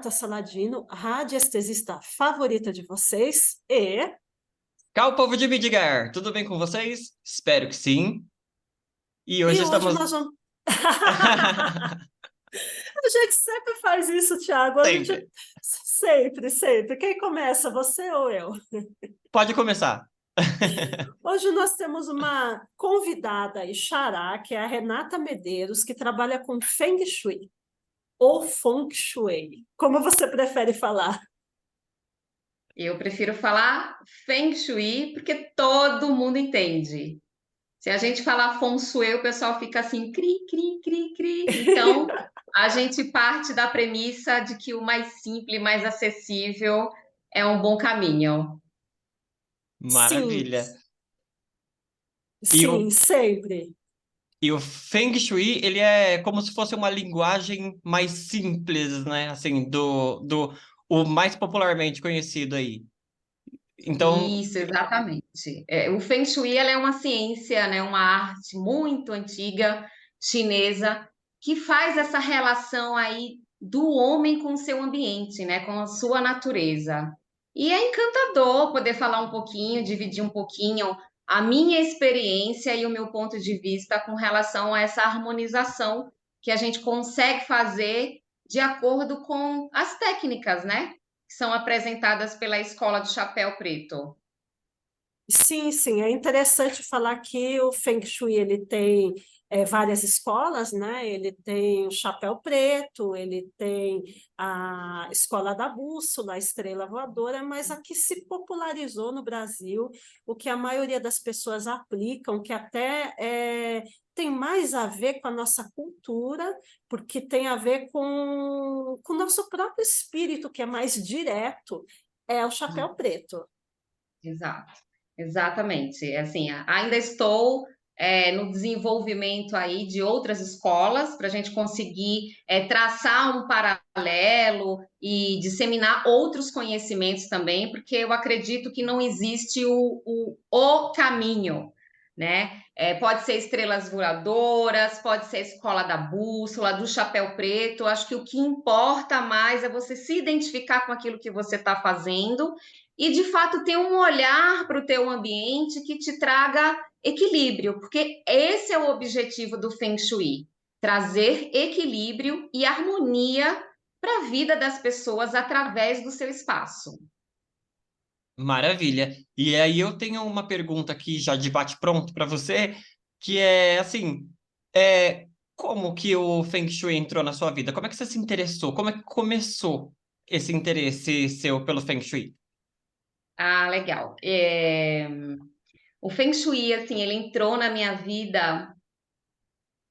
Renata Saladino, radiestesista favorita de vocês, e Cá, povo de Midgar, tudo bem com vocês? Espero que sim. E e hoje hoje estamos. nós vamos. A gente sempre faz isso, Thiago. A gente Sempre. sempre, sempre. Quem começa, você ou eu? Pode começar. Hoje nós temos uma convidada e xará, que é a Renata Medeiros, que trabalha com Feng Shui, ou Feng Shui, como você prefere falar. Eu prefiro falar Feng Shui porque todo mundo entende. Se a gente falar Feng Shui, o pessoal fica assim, cri, cri, cri, cri. Então, a gente parte da premissa de que o mais simples, mais acessível é um bom caminho. Sim, Maravilha. E o, sim, sempre. e o Feng Shui, ele é como se fosse uma linguagem mais simples, né? Assim, o mais popularmente conhecido aí. Então, Isso, exatamente. O Feng Shui ela é uma ciência, né, uma arte muito antiga, chinesa, que faz essa relação aí do homem com o seu ambiente, né, com a sua natureza. E é encantador poder falar um pouquinho, dividir um pouquinho a minha experiência e o meu ponto de vista com relação a essa harmonização que a gente consegue fazer de acordo com as técnicas, né? Que são apresentadas pela Escola do Chapéu Preto. Sim, sim, é interessante falar que o Feng Shui ele tem várias escolas, né? Ele tem o Chapéu Preto, ele tem a Escola da Bússola, a Estrela Voadora, mas a que se popularizou no Brasil, o que a maioria das pessoas aplicam, que até tem mais a ver com a nossa cultura, porque tem a ver com o nosso próprio espírito, que é mais direto, é o Chapéu Preto. Exato, exatamente. Assim, ainda estou no desenvolvimento aí de outras escolas para a gente conseguir traçar um paralelo e disseminar outros conhecimentos também, porque eu acredito que não existe o caminho, né? Pode ser estrelas voadoras, pode ser a escola da bússola, do chapéu preto. Acho que o que importa mais é você se identificar com aquilo que você está fazendo e de fato ter um olhar para o teu ambiente que te traga equilíbrio, porque esse é o objetivo do Feng Shui, trazer equilíbrio e harmonia para a vida das pessoas através do seu espaço. maravilha. E aí eu tenho uma pergunta aqui já de bate-pronto para você, que é assim, é, como que o Feng Shui entrou na sua vida? Como é que você se interessou? Como é que começou esse interesse seu pelo Feng Shui? Ah, legal. O Feng Shui, assim, ele entrou na minha vida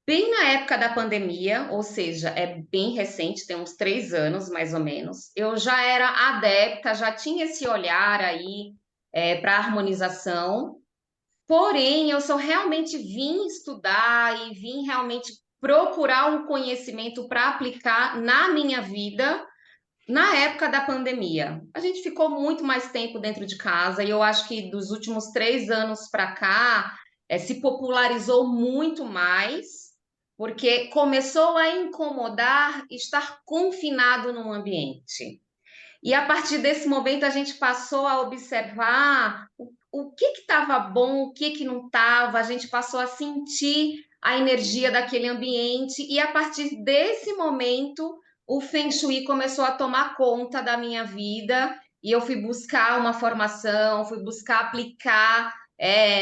bem na época da pandemia, ou seja, é bem recente, tem uns 3 anos mais ou menos. Eu já era adepta, já tinha esse olhar aí para harmonização, porém eu só realmente vim estudar e vim realmente procurar um conhecimento para aplicar na minha vida na época da pandemia. A gente ficou muito mais tempo dentro de casa e eu acho que dos últimos 3 anos para cá se popularizou muito mais, porque começou a incomodar estar confinado num ambiente. E a partir desse momento a gente passou a observar o que estava bom, o que não estava, a gente passou a sentir a energia daquele ambiente, e a partir desse momento o Feng Shui começou a tomar conta da minha vida, e eu fui buscar uma formação, fui buscar aplicar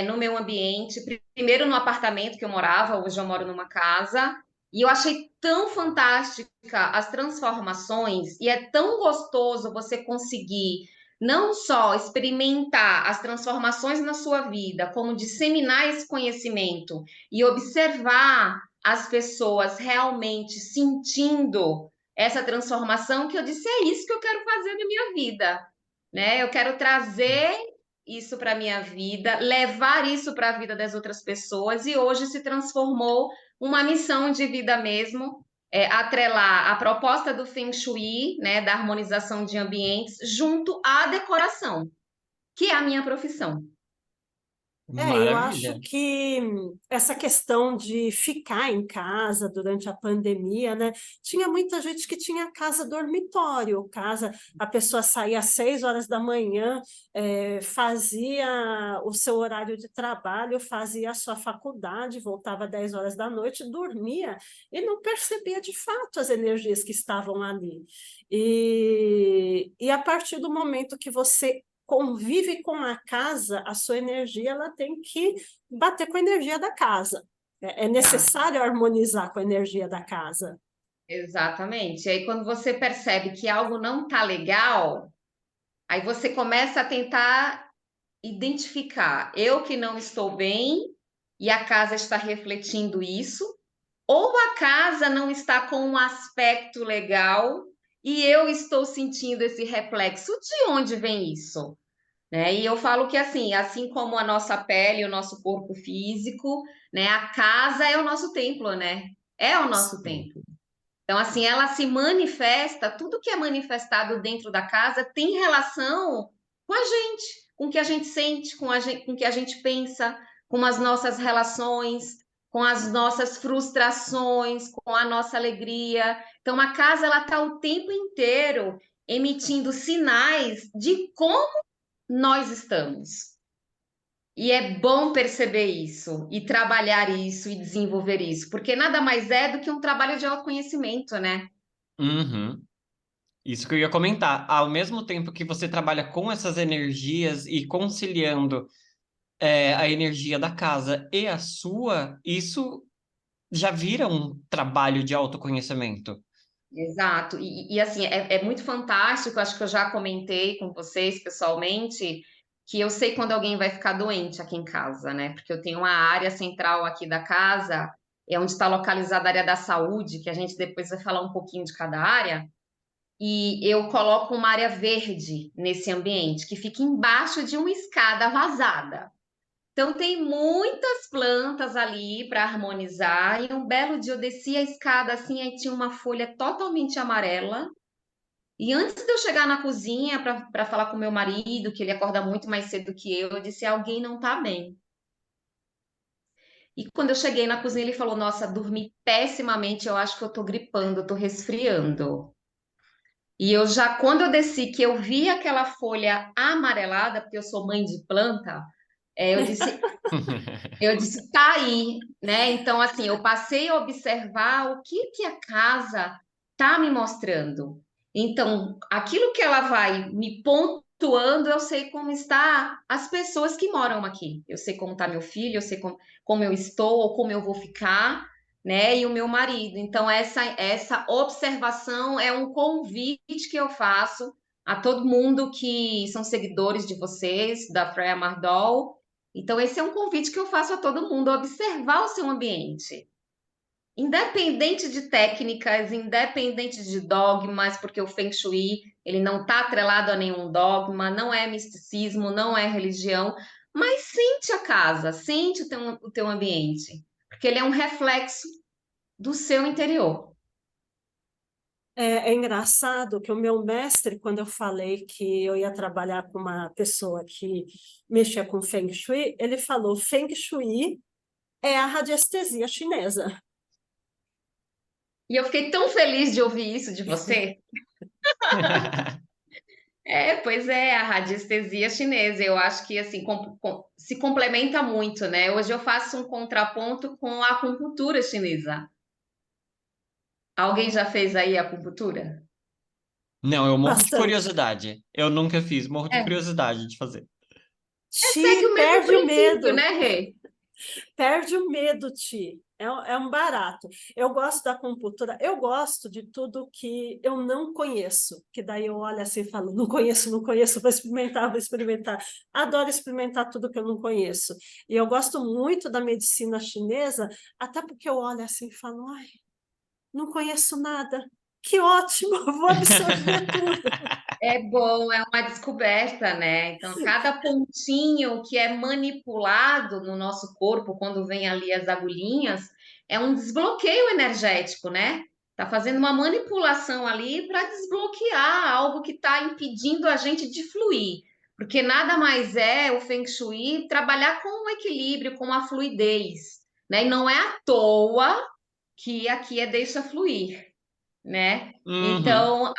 no meu ambiente, primeiro no apartamento que eu morava, hoje eu moro numa casa, e eu achei tão fantástica as transformações, e é tão gostoso você conseguir não só experimentar as transformações na sua vida, como disseminar esse conhecimento e observar as pessoas realmente sentindo essa transformação, que eu disse, é isso que eu quero fazer na minha vida, né? Eu quero trazer isso para a minha vida, levar isso para a vida das outras pessoas, e hoje se transformou uma missão de vida mesmo, atrelar a proposta do Feng Shui, né, da harmonização de ambientes, junto à decoração, que é a minha profissão. Eu acho Maravilha. que essa questão de ficar em casa durante a pandemia, né? Tinha muita gente que tinha casa dormitório, casa, a pessoa saía às 6 horas da manhã, fazia o seu horário de trabalho, fazia a sua faculdade, voltava às 10 horas da noite, dormia e não percebia de fato as energias que estavam ali. E a partir do momento que você convive com a casa, a sua energia ela tem que bater com a energia da casa. É Tá, necessário harmonizar com a energia da casa. exatamente. E aí, quando você percebe que algo não tá legal, aí você começa a tentar identificar, eu que não estou bem e a casa está refletindo isso, ou a casa não está com um aspecto legal e eu estou sentindo esse reflexo. De onde vem isso? Né? E eu falo que assim como a nossa pele, o nosso corpo físico, né, a casa é o nosso templo, né? É o nosso Sim. templo. Então, assim, ela se manifesta, tudo que é manifestado dentro da casa tem relação com a gente, com o que a gente sente, com o que a gente pensa, com as nossas relações, com as nossas frustrações, com a nossa alegria. Então, a casa, ela está o tempo inteiro emitindo sinais de como nós estamos. E é bom perceber isso, e trabalhar isso, e desenvolver isso, porque nada mais é do que um trabalho de autoconhecimento, né? Uhum. Isso que eu ia comentar. Ao mesmo tempo que você trabalha com essas energias e conciliando a energia da casa e a sua, isso já vira um trabalho de autoconhecimento. Exato. Assim, é muito fantástico, acho que eu já comentei com vocês pessoalmente, que eu sei quando alguém vai ficar doente aqui em casa, né? Porque eu tenho uma área central aqui da casa, é onde está localizada a área da saúde, que a gente depois vai falar um pouquinho de cada área. E eu coloco uma área verde nesse ambiente, que fica embaixo de uma escada vazada. Então, tem muitas plantas ali para harmonizar. E um belo dia eu desci a escada assim, aí tinha uma folha totalmente amarela. E antes de eu chegar na cozinha para falar com meu marido, que ele acorda muito mais cedo que eu disse: alguém não está bem. E quando eu cheguei na cozinha, ele falou: Nossa, dormi pessimamente, eu acho que eu estou gripando, eu estou resfriando. E eu já, quando eu desci, que eu vi aquela folha amarelada, porque eu sou mãe de planta, eu disse, tá aí, né? Então, assim, eu passei a observar o que que a casa tá me mostrando. Então, aquilo que ela vai me pontuando, eu sei como está as pessoas que moram aqui. Eu sei como está meu filho, eu sei como eu estou ou como eu vou ficar, né? E o meu marido. Então, essa observação é um convite que eu faço a todo mundo que são seguidores de vocês, da Freya Mardol. Então, esse é um convite que eu faço a todo mundo, observar o seu ambiente. Independente de técnicas, independente de dogmas, porque o Feng Shui, ele não está atrelado a nenhum dogma, não é misticismo, não é religião, mas sente a casa, sente o teu ambiente, porque ele é um reflexo do seu interior. É engraçado que o meu mestre, quando eu falei que eu ia trabalhar com uma pessoa que mexia com Feng Shui, ele falou: Feng Shui é a radiestesia chinesa. E eu fiquei tão feliz de ouvir isso de você. Pois é, a radiestesia chinesa, eu acho que assim se complementa muito, né? Hoje eu faço um contraponto com a acupuntura chinesa. Alguém já fez aí acupuntura? Não, eu morro de Bastante. curiosidade. Eu nunca fiz, morro de É. curiosidade de fazer. Segue Ti, o mesmo perde o princípio, medo. né, Rê? Perde o medo, Ti. É um barato. Eu gosto da acupuntura, eu gosto de tudo que eu não conheço, que daí eu olho assim e falo, não conheço, não conheço, vou experimentar, vou experimentar. Adoro experimentar tudo que eu não conheço. E eu gosto muito da medicina chinesa, até porque eu olho assim e falo, ai, não conheço nada. Que ótimo, vou absorver tudo. É bom, é uma descoberta, né? Então, cada pontinho que é manipulado no nosso corpo, quando vem ali as agulhinhas, é um desbloqueio energético, né? Tá fazendo uma manipulação ali para desbloquear algo que está impedindo a gente de fluir. Porque nada mais é o Feng Shui trabalhar com o equilíbrio, com a fluidez, né? E não é à toa que aqui é deixa fluir, né? Uhum. Então,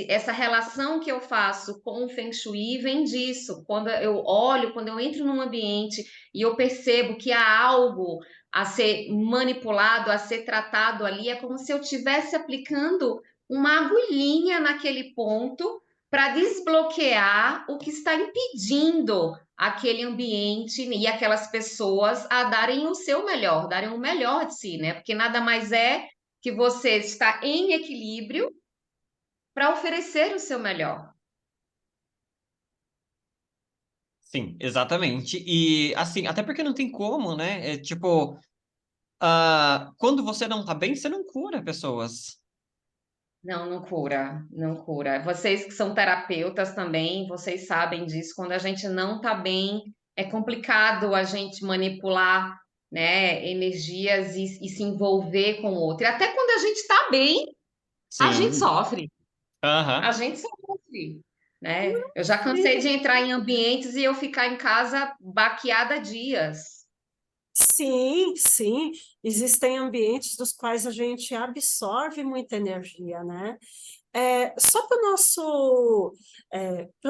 essa relação que eu faço com o Feng Shui vem disso. Quando eu olho, quando eu entro num ambiente e eu percebo que há algo a ser manipulado, a ser tratado ali, é como se eu estivesse aplicando uma agulhinha naquele ponto para desbloquear o que está impedindo aquele ambiente e aquelas pessoas a darem o seu melhor, darem o melhor de si, né? Porque nada mais é que você está em equilíbrio para oferecer o seu melhor. Sim, exatamente. E assim, até porque não tem como, né? É tipo, quando você não tá bem, você não cura pessoas. Não, não cura, não cura. Vocês que são terapeutas também, vocês sabem disso. Quando a gente não está bem, é complicado a gente manipular, né, energias e se envolver com o outro. E até quando a gente está bem, a gente Sim. sofre. A Aham. gente sofre, né? Eu já cansei de entrar em ambientes e eu ficar em casa baqueada dias. Sim, sim, existem ambientes dos quais a gente absorve muita energia, né? Só para os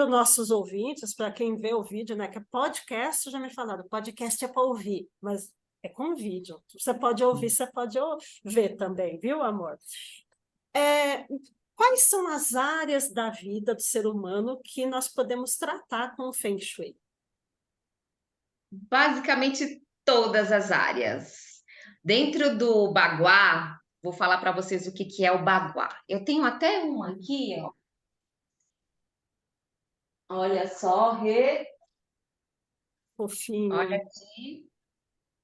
nossos ouvintes, para quem vê o vídeo, né? Que é podcast, já me falaram, podcast é para ouvir, mas é com vídeo. Você pode ouvir, você pode ver também, viu, amor? É, quais são as áreas da vida do ser humano que nós podemos tratar com o Feng Shui? Basicamente todas as áreas. Dentro do Baguá, vou falar para vocês o que que é o Baguá. Eu tenho até um aqui, ó. Olha só, olha Fofinho. aqui.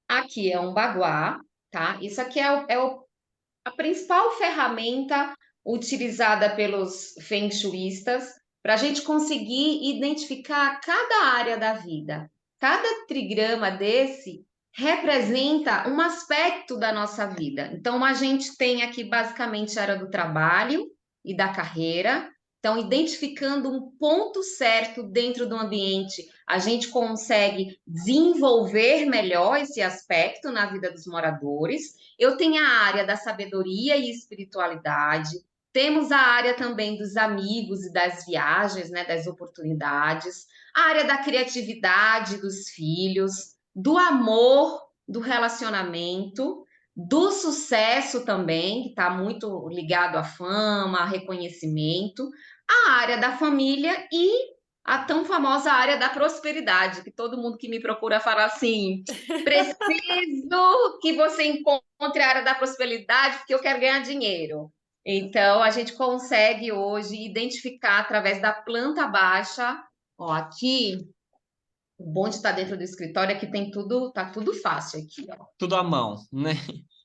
Aqui é um Baguá, tá? Isso aqui a principal ferramenta utilizada pelos Feng Shuistas para a gente conseguir identificar cada área da vida. Cada trigrama desse representa um aspecto da nossa vida. Então, a gente tem aqui basicamente a área do trabalho e da carreira. Então, identificando um ponto certo dentro do ambiente, a gente consegue desenvolver melhor esse aspecto na vida dos moradores. Eu tenho a área da sabedoria e espiritualidade, temos a área também dos amigos e das viagens, né, das oportunidades, a área da criatividade dos filhos, do amor, do relacionamento, do sucesso também, que está muito ligado à fama, a reconhecimento, a área da família e a tão famosa área da prosperidade, que todo mundo que me procura fala assim: preciso que você encontre a área da prosperidade, porque eu quero ganhar dinheiro. Então, a gente consegue hoje identificar através da planta baixa. Ó, aqui, o bom de estar dentro do escritório é que tem tudo, tá tudo fácil aqui, ó. Tudo à mão, né?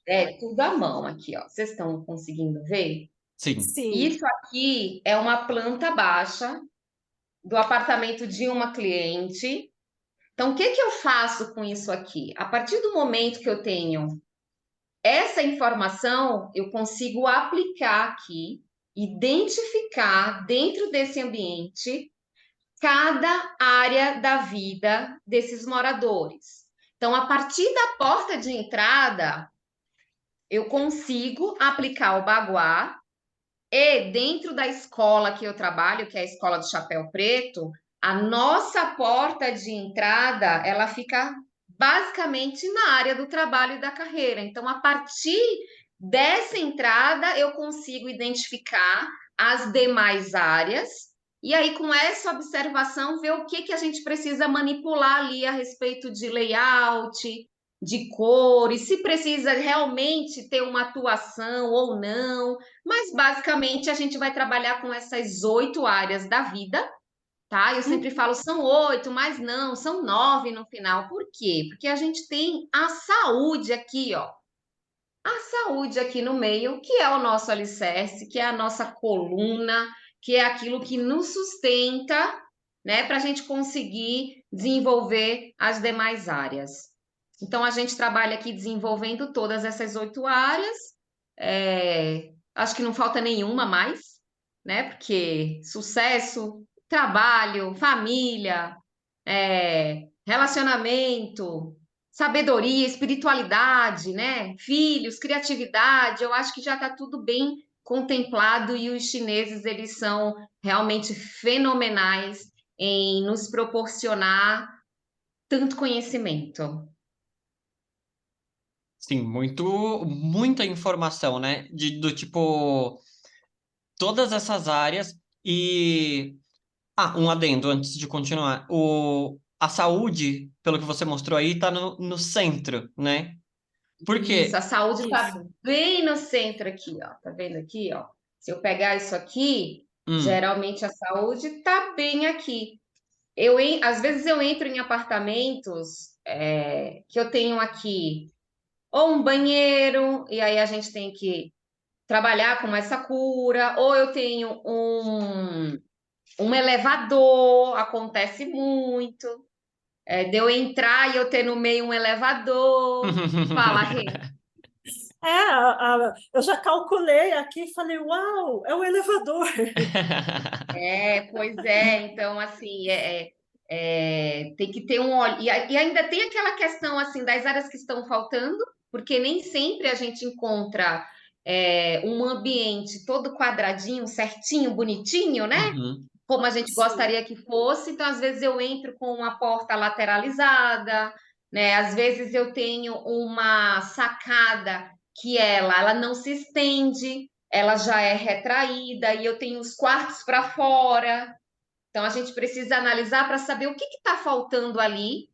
É tudo à mão aqui, ó. Vocês estão conseguindo ver? Sim. Sim. Isso aqui é uma planta baixa do apartamento de uma cliente. Então, o que que eu faço com isso aqui? A partir do momento que eu tenho essa informação, eu consigo aplicar aqui, identificar dentro desse ambiente cada área da vida desses moradores. Então, a partir da porta de entrada, eu consigo aplicar o Baguá e dentro da escola que eu trabalho, que é a escola do Chapéu Preto, a nossa porta de entrada, ela fica basicamente na área do trabalho e da carreira. Então, a partir dessa entrada, eu consigo identificar as demais áreas e aí, com essa observação, ver o que que a gente precisa manipular ali a respeito de layout, de cores, se precisa realmente ter uma atuação ou não. Mas basicamente a gente vai trabalhar com essas 8 áreas da vida, tá? Eu sempre falo são 8, mas não, são 9 no final. Por quê? Porque a gente tem a saúde aqui, ó. A saúde aqui no meio, que é o nosso alicerce, que é a nossa coluna, que é aquilo que nos sustenta, né, para a gente conseguir desenvolver as demais áreas. Então, a gente trabalha aqui desenvolvendo todas essas 8 áreas. Acho que não falta nenhuma mais, né? Porque sucesso, trabalho, família, relacionamento, sabedoria, espiritualidade, né? Filhos, criatividade, eu acho que já está tudo bem contemplado e os chineses, eles são realmente fenomenais em nos proporcionar tanto conhecimento. Sim, muita informação, né? Do tipo, todas essas áreas e... Ah, um adendo antes de continuar. A saúde, pelo que você mostrou aí, está no centro, né? Por Isso, quê? a saúde está Isso. bem no centro aqui, ó. Tá vendo aqui, ó? Se eu pegar isso aqui, Hum, geralmente a saúde está bem aqui. Às vezes eu entro em apartamentos que eu tenho aqui ou um banheiro, e aí a gente tem que trabalhar com essa cura, ou eu tenho um elevador, acontece muito, de eu entrar e eu ter no meio um elevador. Fala, Rê. Eu já calculei aqui e falei, uau, é o elevador. Pois é, então assim, tem que ter um olho. E ainda tem aquela questão assim das áreas que estão faltando, porque nem sempre a gente encontra um ambiente todo quadradinho, certinho, bonitinho, né? Uhum, Como a gente Sim. gostaria que fosse. Então, às vezes, eu entro com uma porta lateralizada, né? Às vezes eu tenho uma sacada que ela não se estende, ela já é retraída, e eu tenho os quartos para fora. Então, a gente precisa analisar para saber o que está faltando ali,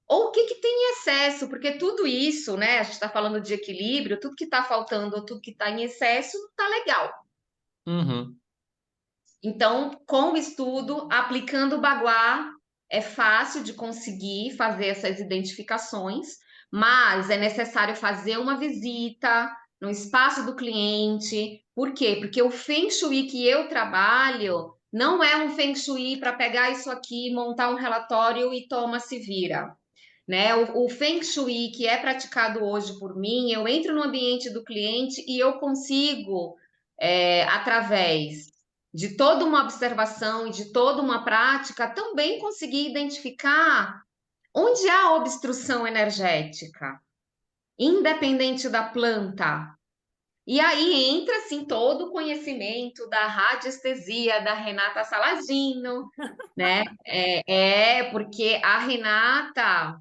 ou o que tem em excesso, porque tudo isso, né? A gente está falando de equilíbrio, tudo que está faltando ou tudo que está em excesso não está legal. uhum. Então, com o estudo, aplicando o Baguá, é fácil de conseguir fazer essas identificações, mas é necessário fazer uma visita no espaço do cliente. Por quê? Porque o Feng Shui que eu trabalho não é um Feng Shui para pegar isso aqui, montar um relatório e toma, se vira. Né? O Feng Shui que é praticado hoje por mim, eu entro no ambiente do cliente e eu consigo, através de toda uma observação e de toda uma prática, também conseguir identificar onde há obstrução energética, independente da planta. E aí entra assim todo o conhecimento da radiestesia da Renata Saladino, né? Porque a Renata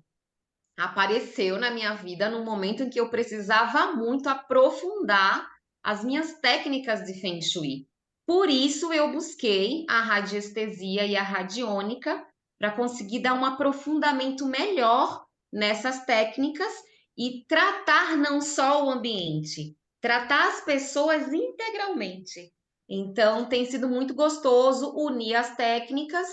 apareceu na minha vida no momento em que eu precisava muito aprofundar as minhas técnicas de Feng Shui. Por isso eu busquei a radiestesia e a radiônica para conseguir dar um aprofundamento melhor nessas técnicas e tratar não só o ambiente, tratar as pessoas integralmente. Então tem sido muito gostoso unir as técnicas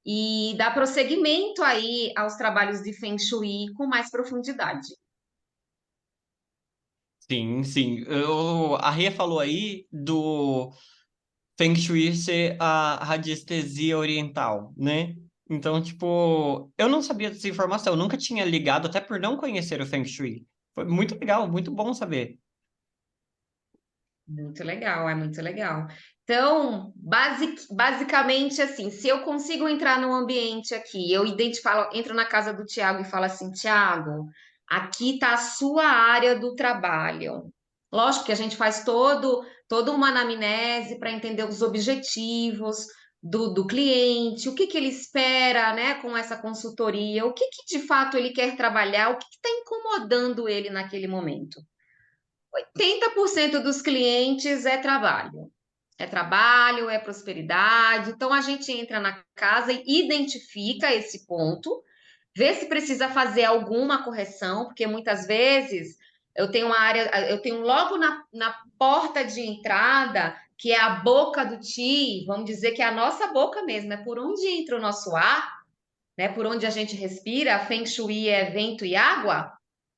e dar prosseguimento aí aos trabalhos de Feng Shui com mais profundidade. Sim, sim. A Rhea falou aí do Feng Shui ser a radiestesia oriental, né? Então, tipo, eu não sabia dessa informação, eu nunca tinha ligado, até por não conhecer o Feng Shui. Foi muito legal, muito bom saber. Muito legal, é muito legal. Então, basicamente assim, se eu consigo entrar num ambiente aqui, eu entro na casa do Tiago e falo assim, Tiago, aqui está a sua área do trabalho. Lógico que a gente faz toda uma anamnese para entender os objetivos do cliente, o que ele espera, né, com essa consultoria, o que de fato ele quer trabalhar, o que está incomodando ele naquele momento. 80% dos clientes é trabalho. É trabalho, é prosperidade. Então a gente entra na casa e identifica esse ponto, vê se precisa fazer alguma correção, porque muitas vezes eu tenho logo na porta de entrada, que é a boca do Qi, vamos dizer que é a nossa boca mesmo, é por onde entra o nosso ar, né? Por onde a gente respira. Feng Shui é vento e água.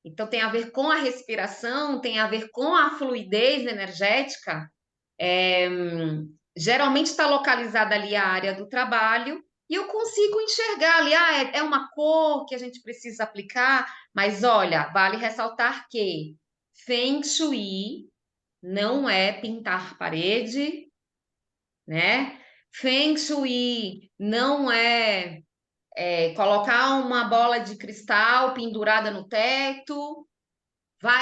Então, tem a ver com a respiração, tem a ver com a fluidez energética. É, Geralmente está localizada ali a área do trabalho e eu consigo enxergar ali, é uma cor que a gente precisa aplicar, mas olha, vale ressaltar que Feng Shui não é pintar parede, né? Feng Shui não colocar uma bola de cristal pendurada no teto,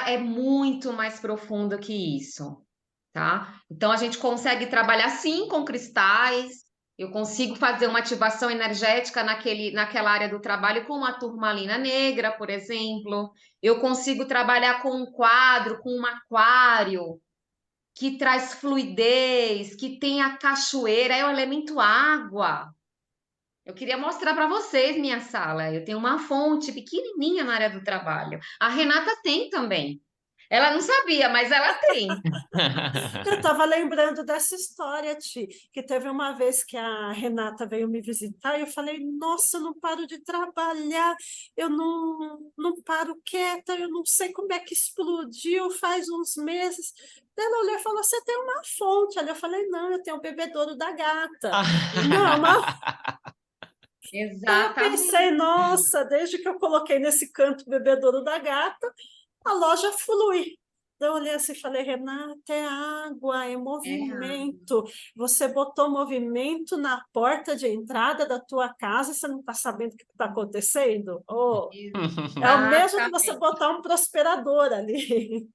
é muito mais profundo que isso, tá? Então a gente consegue trabalhar sim com cristais. Eu consigo fazer uma ativação energética naquela área do trabalho com uma turmalina negra, por exemplo. Eu consigo trabalhar com um quadro, com um aquário que traz fluidez, que tem a cachoeira, é o elemento água. Eu queria mostrar para vocês minha sala. Eu tenho uma fonte pequenininha na área do trabalho. A Renata tem também. Ela não sabia, mas ela tem. Eu estava lembrando dessa história, Ti, que teve uma vez que a Renata veio me visitar e eu falei, nossa, eu não paro de trabalhar, eu não paro quieta, eu não sei como é que explodiu faz uns meses. Ela olhou e falou, você tem uma fonte. Ali eu falei, não, eu tenho o bebedouro da gata. Não, é uma... Daí eu pensei, Exatamente. nossa, desde que eu coloquei nesse canto o bebedouro da gata, a loja flui. Então, eu olhei assim e falei, Renata, é água, é É, movimento. Você botou movimento na porta de entrada da tua casa, você não está sabendo o que está acontecendo? Oh, é o mesmo que você exatamente. botar um prosperador ali.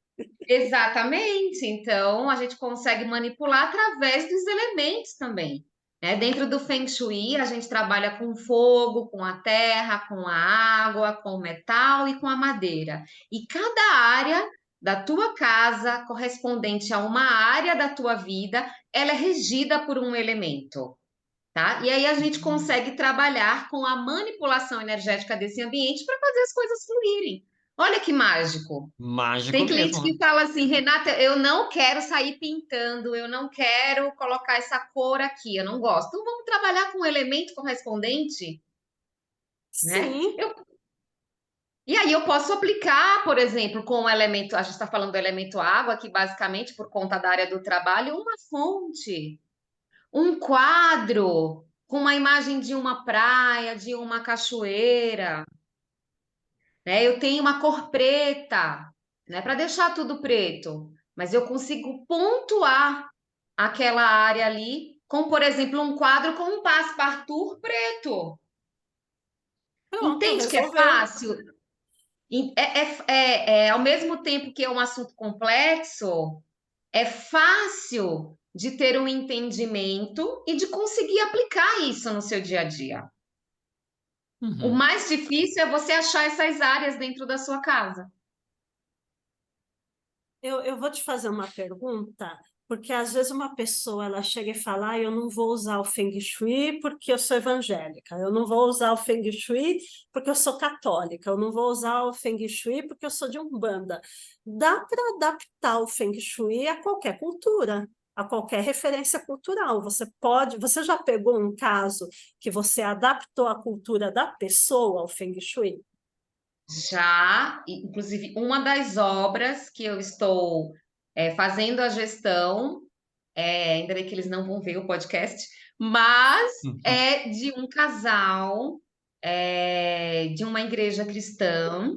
Exatamente. Então, a gente consegue manipular através dos elementos também. Né? Dentro do Feng Shui, a gente trabalha com fogo, com a terra, com a água, com o metal e com a madeira. E cada área da tua casa, correspondente a uma área da tua vida, ela é regida por um elemento. Tá? E aí a gente consegue trabalhar com a manipulação energética desse ambiente para fazer as coisas fluírem. Olha que mágico. Mágico Tem cliente mesmo. que fala assim, Renata, eu não quero sair pintando, eu não quero colocar essa cor aqui, eu não gosto. Então vamos trabalhar com o elemento correspondente, né? Sim, E aí eu posso aplicar, por exemplo, com o elemento, a gente está falando do elemento água, que basicamente, por conta da área do trabalho, uma fonte, um quadro com uma imagem de uma praia, de uma cachoeira, né? Eu tenho uma cor preta, né? Para deixar tudo preto, mas eu consigo pontuar aquela área ali com, por exemplo, um quadro com um passepartout preto. pronto, Entende que é resolveu. fácil? Ao mesmo tempo que é um assunto complexo, é fácil de ter um entendimento e de conseguir aplicar isso no seu dia a dia. O Uhum. mais difícil é você achar essas áreas dentro da sua casa. Eu vou te fazer uma pergunta, porque às vezes uma pessoa ela chega e fala, eu não vou usar o Feng Shui porque eu sou evangélica, eu não vou usar o Feng Shui porque eu sou católica, eu não vou usar o Feng Shui porque eu sou de Umbanda. Dá para adaptar o Feng Shui a qualquer cultura, a qualquer referência cultural. Você já pegou um caso que você adaptou a cultura da pessoa ao Feng Shui? Já, inclusive, uma das obras que eu estou fazendo a gestão, ainda bem que eles não vão ver o podcast, mas é de um casal de uma igreja cristã.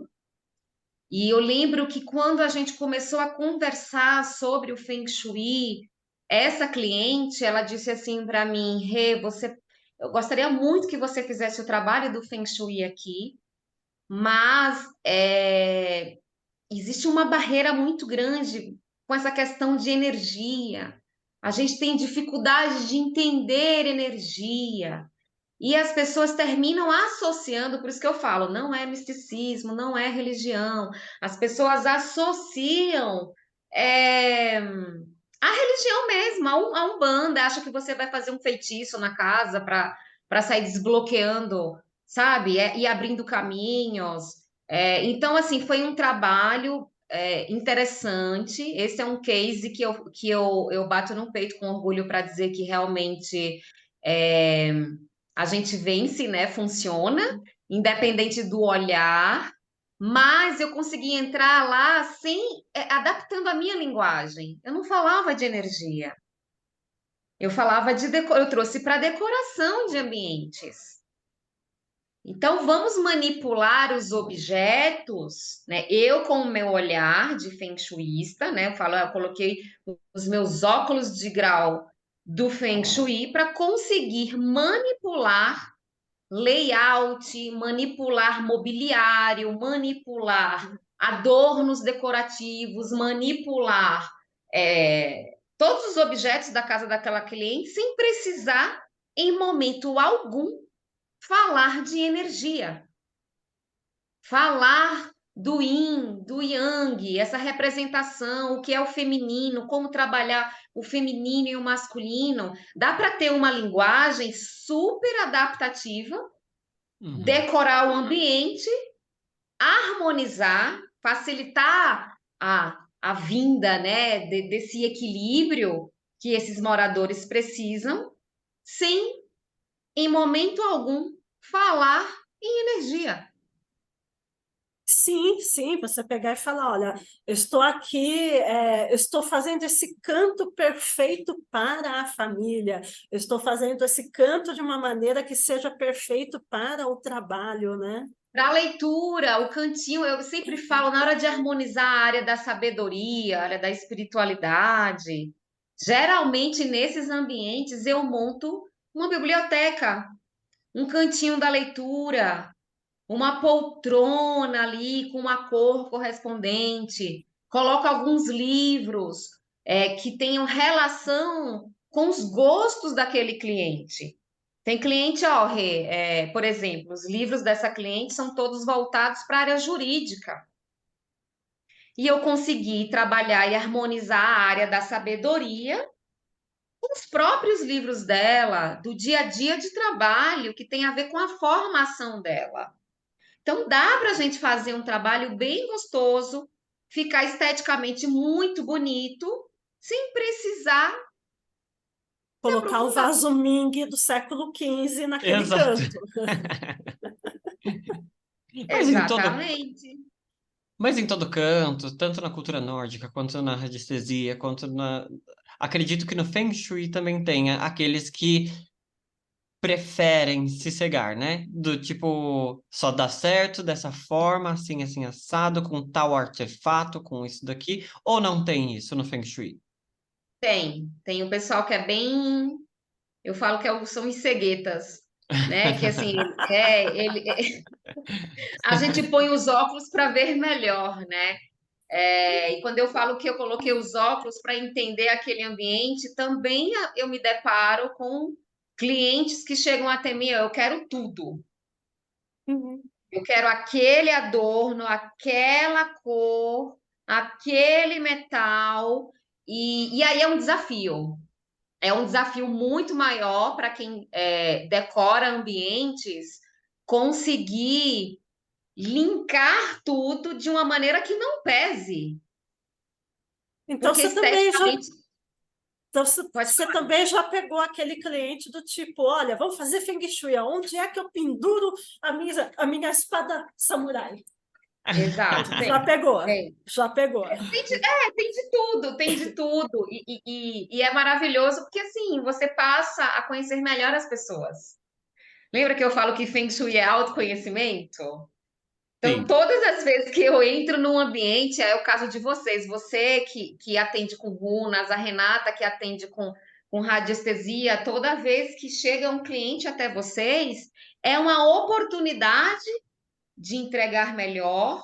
E eu lembro que quando a gente começou a conversar sobre o Feng Shui, essa cliente, ela disse assim para mim, Rê, eu gostaria muito que você fizesse o trabalho do Feng Shui aqui, mas existe uma barreira muito grande com essa questão de energia. A gente tem dificuldade de entender energia. E as pessoas terminam associando, por isso que eu falo, não é misticismo, não é religião. As pessoas associam a religião mesmo, a Umbanda, acha que você vai fazer um feitiço na casa para sair desbloqueando, sabe? E abrindo caminhos. Então, assim, foi um trabalho interessante. Esse é um case que eu bato no peito com orgulho para dizer que realmente é, a gente vence, né? Funciona, independente do olhar. Mas eu consegui entrar lá adaptando a minha linguagem. Eu não falava de energia. Eu falava eu trouxe para decoração de ambientes. Então, vamos manipular os objetos, né? Eu, com o meu olhar de feng shuísta, né? Eu coloquei os meus óculos de grau do Feng Shui para conseguir manipular layout, manipular mobiliário, manipular adornos decorativos, manipular todos os objetos da casa daquela cliente sem precisar, em momento algum, falar de energia. Falar do yin, do yang, essa representação, o que é o feminino, como trabalhar o feminino e o masculino. Dá para ter uma linguagem super adaptativa, decorar o ambiente, harmonizar, facilitar a vinda, né, desse equilíbrio que esses moradores precisam, sem, em momento algum, falar em energia. Sim, sim, você pegar e falar, olha, eu estou aqui, eu estou fazendo esse canto perfeito para a família, eu estou fazendo esse canto de uma maneira que seja perfeito para o trabalho, né? Para a leitura, o cantinho, eu sempre falo, na hora de harmonizar a área da sabedoria, a área da espiritualidade, geralmente nesses ambientes eu monto uma biblioteca, um cantinho da leitura, uma poltrona ali com uma cor correspondente, coloco alguns livros que tenham relação com os gostos daquele cliente. Tem cliente, ó, Rê, por exemplo, os livros dessa cliente são todos voltados para a área jurídica. E eu consegui trabalhar e harmonizar a área da sabedoria com os próprios livros dela, do dia a dia de trabalho, que tem a ver com a formação dela. Então, dá para a gente fazer um trabalho bem gostoso, ficar esteticamente muito bonito, sem precisar se Colocar o aprofundar. vaso Ming do século XV naquele Exato. canto. Mas em todo, Exatamente. mas em todo canto, tanto na cultura nórdica, quanto na radiestesia, quanto na... Acredito que no Feng Shui também tenha aqueles que preferem se cegar, né? Do tipo, só dá certo dessa forma, assim, assim, assado, com tal artefato, com isso daqui, ou não tem isso no Feng Shui? Tem um pessoal que é bem, eu falo que são os ceguetas, né? Que assim, a gente põe os óculos para ver melhor, né? E quando eu falo que eu coloquei os óculos para entender aquele ambiente, também eu me deparo com clientes que chegam até mim, eu quero tudo. Uhum. Eu quero aquele adorno, aquela cor, aquele metal, e aí é um desafio. É um desafio muito maior para quem decora ambientes conseguir linkar tudo de uma maneira que não pese. Então, Porque esteticamente, pode você também já pegou aquele cliente do tipo, olha, vamos fazer Feng Shui, onde é que eu penduro a minha espada samurai? exato, Já pegou, tem. já pegou. Tem de tudo, tem de tudo. E é maravilhoso porque assim, você passa a conhecer melhor as pessoas. Lembra que eu falo que Feng Shui é autoconhecimento? Então, Sim. todas as vezes que eu entro num ambiente, é o caso de vocês, você que atende com runas, a Renata que atende com radiestesia, toda vez que chega um cliente até vocês, é uma oportunidade de entregar melhor,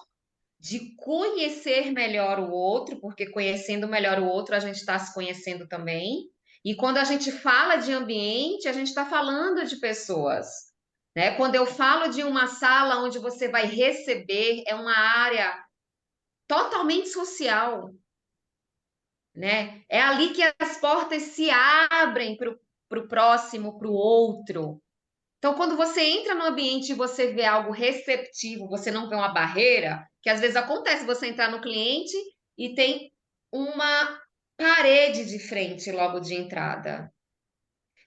de conhecer melhor o outro, porque conhecendo melhor o outro, a gente está se conhecendo também. E quando a gente fala de ambiente, a gente está falando de pessoas. Né? Quando eu falo de uma sala onde você vai receber, é uma área totalmente social. Né? É ali que as portas se abrem para o próximo, para o outro. Então, quando você entra no ambiente e você vê algo receptivo, você não vê uma barreira, que às vezes acontece você entrar no cliente e tem uma parede de frente logo de entrada.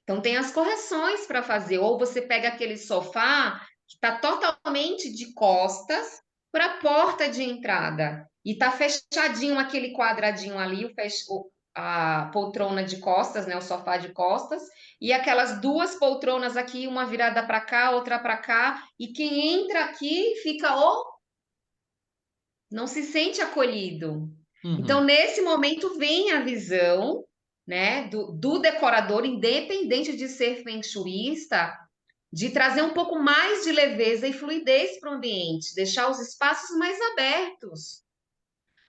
Então, tem as correções para fazer. Ou você pega aquele sofá que está totalmente de costas para a porta de entrada e está fechadinho aquele quadradinho ali, a poltrona de costas, né, o sofá de costas, e aquelas duas poltronas aqui, uma virada para cá, outra para cá, e quem entra aqui fica não se sente acolhido. Então, Uhum. nesse momento vem a visão né, do decorador, independente de ser feng shuísta, de trazer um pouco mais de leveza e fluidez para o ambiente, deixar os espaços mais abertos.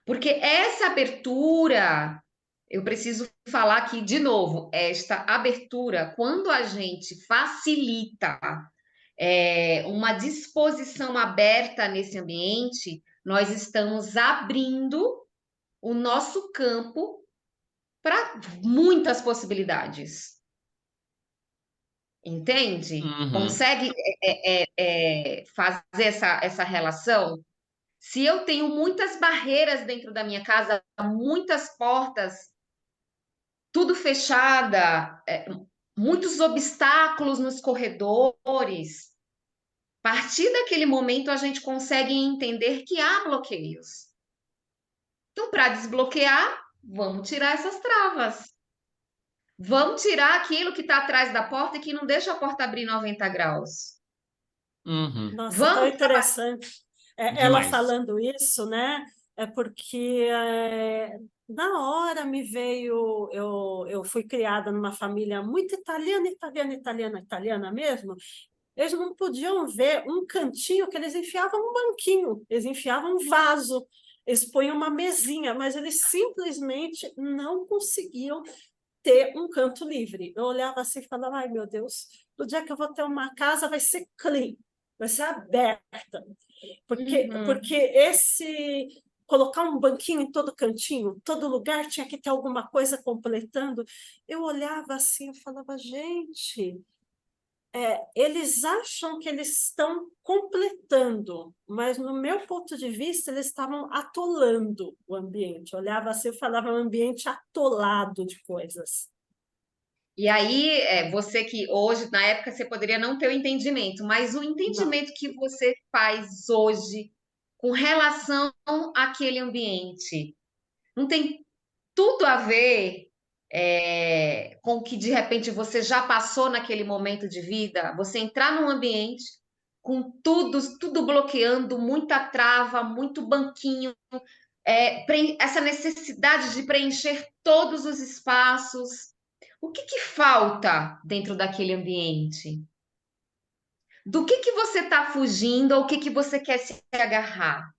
Porque essa abertura, eu preciso falar aqui de novo, esta abertura, quando a gente facilita uma disposição aberta nesse ambiente, nós estamos abrindo o nosso campo para muitas possibilidades. Entende? Uhum. Consegue fazer essa relação? Se eu tenho muitas barreiras dentro da minha casa, muitas portas, tudo fechada, muitos obstáculos nos corredores, a partir daquele momento a gente consegue entender que há bloqueios. Então, para desbloquear, vamos tirar essas travas. Vamos tirar aquilo que está atrás da porta e que não deixa a porta abrir 90 graus. Uhum. Nossa, tão Vamos. interessante. Ela Demais. falando isso, né? É porque na hora me veio. Eu fui criada numa família muito italiana, italiana, italiana, italiana mesmo. Eles não podiam ver um cantinho que eles enfiavam um banquinho, eles enfiavam um vaso, eles põem uma mesinha, mas eles simplesmente não conseguiam ter um canto livre. Eu olhava assim e falava, ai meu Deus, no dia que eu vou ter uma casa vai ser clean, vai ser aberta. Porque esse colocar um banquinho em todo cantinho, todo lugar tinha que ter alguma coisa completando. Eu olhava assim e falava, gente, eles acham que eles estão completando, mas no meu ponto de vista eles estavam atolando o ambiente. Eu olhava assim e falava um ambiente atolado de coisas. E aí, você que hoje, na época, você poderia não ter o entendimento, mas o Não. entendimento que você faz hoje com relação àquele ambiente não tem tudo a ver com o que de repente você já passou naquele momento de vida. Você entrar num ambiente com tudo bloqueando, muita trava, muito banquinho, essa necessidade de preencher todos os espaços. O que falta dentro daquele ambiente? Do que você está fugindo ou o que você quer se agarrar?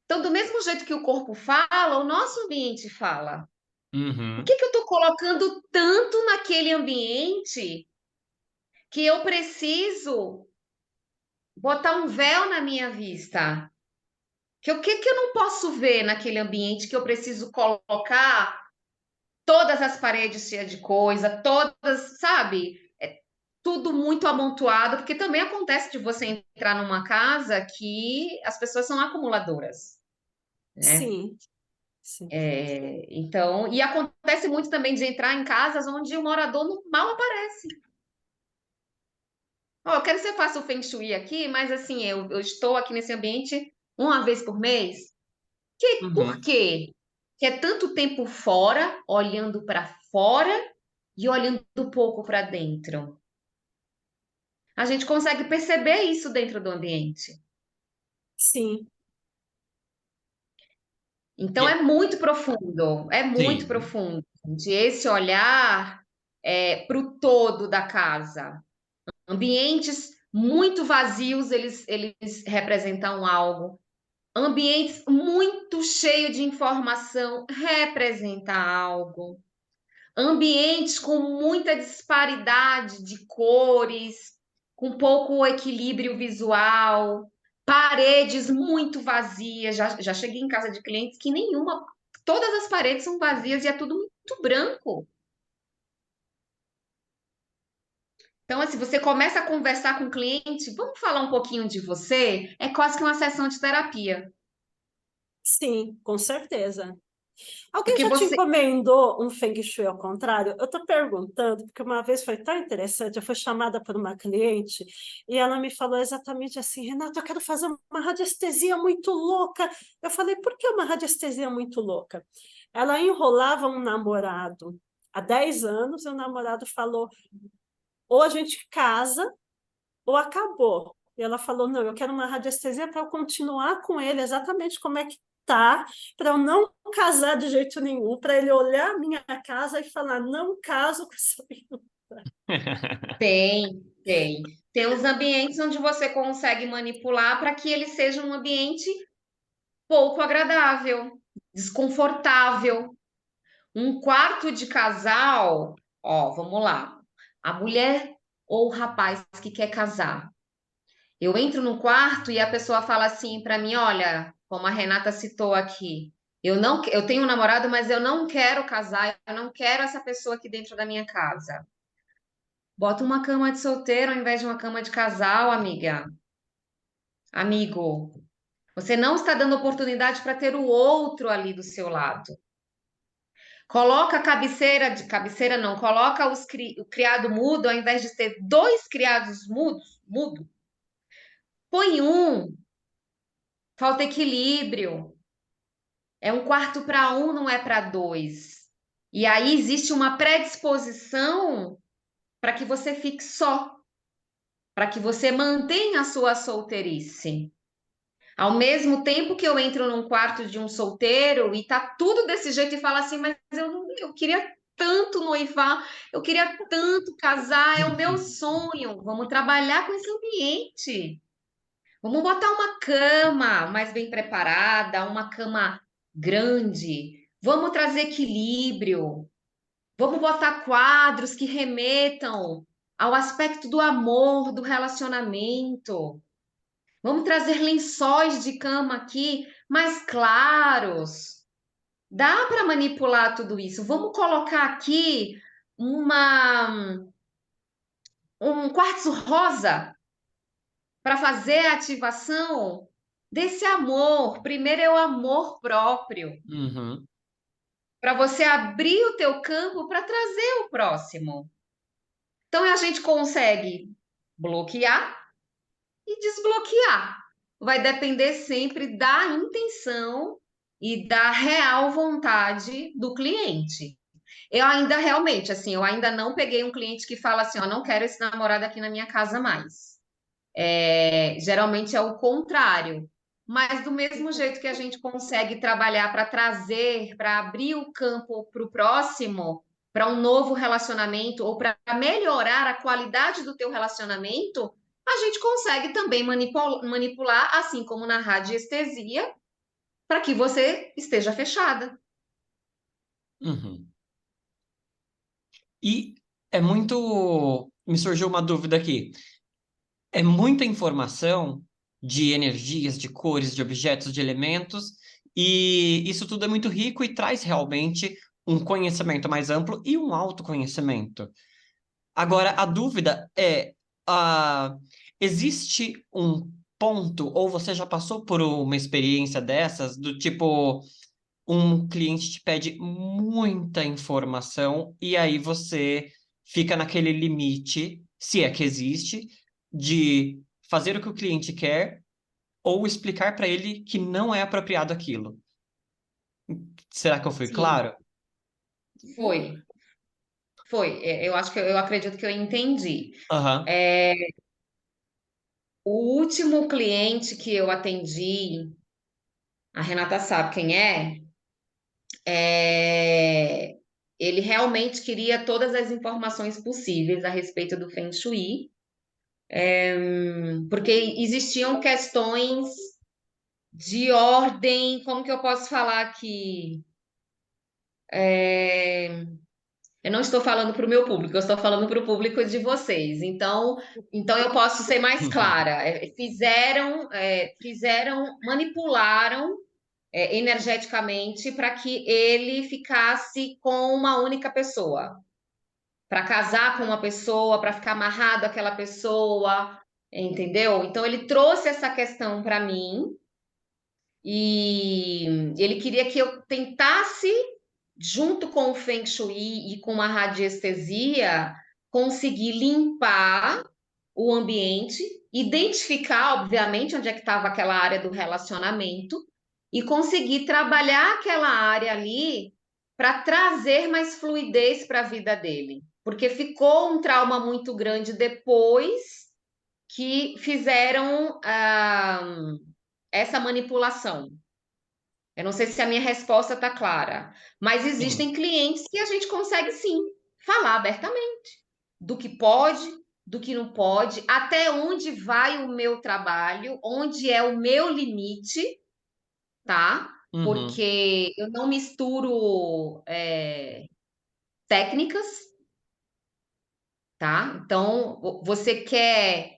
Então, do mesmo jeito que o corpo fala, o nosso ambiente fala. O Uhum. que eu estou colocando tanto naquele ambiente que eu preciso botar um véu na minha vista? O que eu não posso ver naquele ambiente que eu preciso colocar todas as paredes cheias de coisa, todas, sabe? Tudo muito amontoado, porque também acontece de você entrar numa casa que as pessoas são acumuladoras, né? Sim, sim. Então, e acontece muito também de entrar em casas onde o morador mal aparece. Ó, eu quero que você faça o Feng Shui aqui, mas assim, eu estou aqui nesse ambiente uma vez por mês. Por Uhum. quê? Que é tanto tempo fora, olhando para fora e olhando um pouco para dentro. A gente consegue perceber isso dentro do ambiente. Sim, Então é muito Sim. profundo, gente, esse olhar para o todo da casa. Ambientes muito vazios, eles representam algo. Ambientes muito cheios de informação representa algo. Ambientes com muita disparidade de cores, com pouco equilíbrio visual, paredes muito vazias. Já cheguei em casa de clientes que todas as paredes são vazias e é tudo muito branco. Então, assim, você começa a conversar com o cliente, vamos falar um pouquinho de você? É quase que uma sessão de terapia. sim, com certeza. Alguém Porque já te você. encomendou um Feng Shui ao contrário? Eu estou perguntando, porque uma vez foi tão interessante, eu fui chamada por uma cliente e ela me falou exatamente assim, Renata, eu quero fazer uma radiestesia muito louca. Eu falei, por que uma radiestesia muito louca? Ela enrolava um namorado há 10 anos e o namorado falou, ou a gente casa ou acabou. E ela falou, não, eu quero uma radiestesia para eu continuar com ele exatamente como é que matar para eu não casar de jeito nenhum, para ele olhar a minha casa e falar, não caso com essa menina. Tem, tem. Tem os ambientes onde você consegue manipular para que ele seja um ambiente pouco agradável, desconfortável. Um quarto de casal, ó, vamos lá. A mulher ou o rapaz que quer casar. Eu entro no quarto e a pessoa fala assim para mim, olha, como a Renata citou aqui, eu tenho um namorado, mas eu não quero casar, eu não quero essa pessoa aqui dentro da minha casa. Bota uma cama de solteiro ao invés de uma cama de casal, amiga. Amigo, você não está dando oportunidade para ter o outro ali do seu lado. Coloca a cabeceira não, coloca o criado mudo ao invés de ter dois criados mudo. Põe um, falta equilíbrio. É um quarto para um, não é para dois. E aí existe uma predisposição para que você fique só, para que você mantenha a sua solteirice. Ao mesmo tempo que eu entro num quarto de um solteiro e tá tudo desse jeito e fala assim, mas eu queria tanto noivar, eu queria tanto casar, é o meu sonho. Vamos trabalhar com esse ambiente. Vamos botar uma cama mais bem preparada, uma cama grande. Vamos trazer equilíbrio. Vamos botar quadros que remetam ao aspecto do amor, do relacionamento. Vamos trazer lençóis de cama aqui mais claros. Dá para manipular tudo isso. Vamos colocar aqui um quartzo rosa para fazer a ativação desse amor. Primeiro é o amor próprio, Uhum. para você abrir o teu campo para trazer o próximo. Então a gente consegue bloquear e desbloquear. Vai depender sempre da intenção e da real vontade do cliente. Eu ainda realmente, assim, eu ainda não peguei um cliente que fala assim, ó, não quero esse namorado aqui na minha casa mais. Geralmente é o contrário. Mas do mesmo jeito que a gente consegue trabalhar para trazer, para abrir o campo para o próximo, para um novo relacionamento ou para melhorar a qualidade do teu relacionamento, a gente consegue também manipular, assim como na radiestesia, para que você esteja fechada. Uhum. E é muito. Me surgiu uma dúvida aqui. É muita informação de energias, de cores, de objetos, de elementos, e isso tudo é muito rico e traz realmente um conhecimento mais amplo e um autoconhecimento. Agora, a dúvida é: existe um ponto, ou você já passou por uma experiência dessas, do tipo, um cliente te pede muita informação e aí você fica naquele limite, se é que existe, de fazer o que o cliente quer ou explicar para ele que não é apropriado aquilo. Será que eu fui Sim, claro? foi. Foi. Eu acho que eu acredito que eu entendi. Aham. O último cliente que eu atendi, a Renata sabe quem é, ele realmente queria todas as informações possíveis a respeito do Feng Shui, porque existiam questões de ordem, como que eu posso falar aqui? Eu não estou falando para o meu público, eu estou falando para o público de vocês. Então eu posso ser mais clara. Manipularam energeticamente para que ele ficasse com uma única pessoa, para casar com uma pessoa, para ficar amarrado àquela pessoa, entendeu? Então ele trouxe essa questão para mim e ele queria que eu tentasse, junto com o Feng Shui e com a radiestesia, conseguir limpar o ambiente, identificar, obviamente, onde é que estava aquela área do relacionamento e conseguir trabalhar aquela área ali para trazer mais fluidez para a vida dele, porque ficou um trauma muito grande depois que fizeram essa manipulação. Eu não sei se a minha resposta está clara, mas Sim. existem clientes que a gente consegue sim falar abertamente do que pode, do que não pode, até onde vai o meu trabalho, onde é o meu limite, tá? Uhum. Porque eu não misturo técnicas, tá? Então, você quer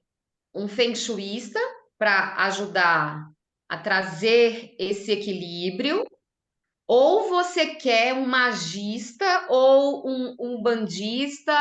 um feng shuísta para ajudar a trazer esse equilíbrio, ou você quer um magista ou um bandista,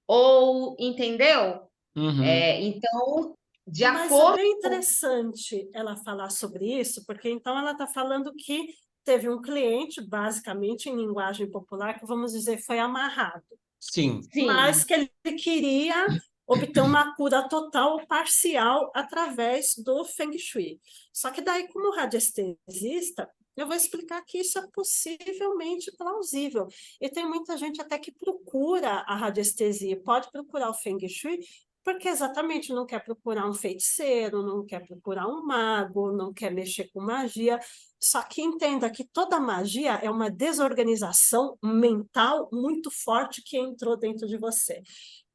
ou entendeu? Uhum. Então, de Mas é acordo bem com. interessante ela falar sobre isso, porque então ela está falando que teve um cliente, basicamente em linguagem popular, que vamos dizer foi amarrado, Sim. mas Sim, que ele queria obter uma cura total ou parcial através do Feng Shui. Só que daí, como radiestesista, eu vou explicar que isso é possivelmente plausível. E tem muita gente até que procura a radiestesia, pode procurar o Feng Shui, porque exatamente não quer procurar um feiticeiro, não quer procurar um mago, não quer mexer com magia. Só que entenda que toda magia é uma desorganização mental muito forte que entrou dentro de você.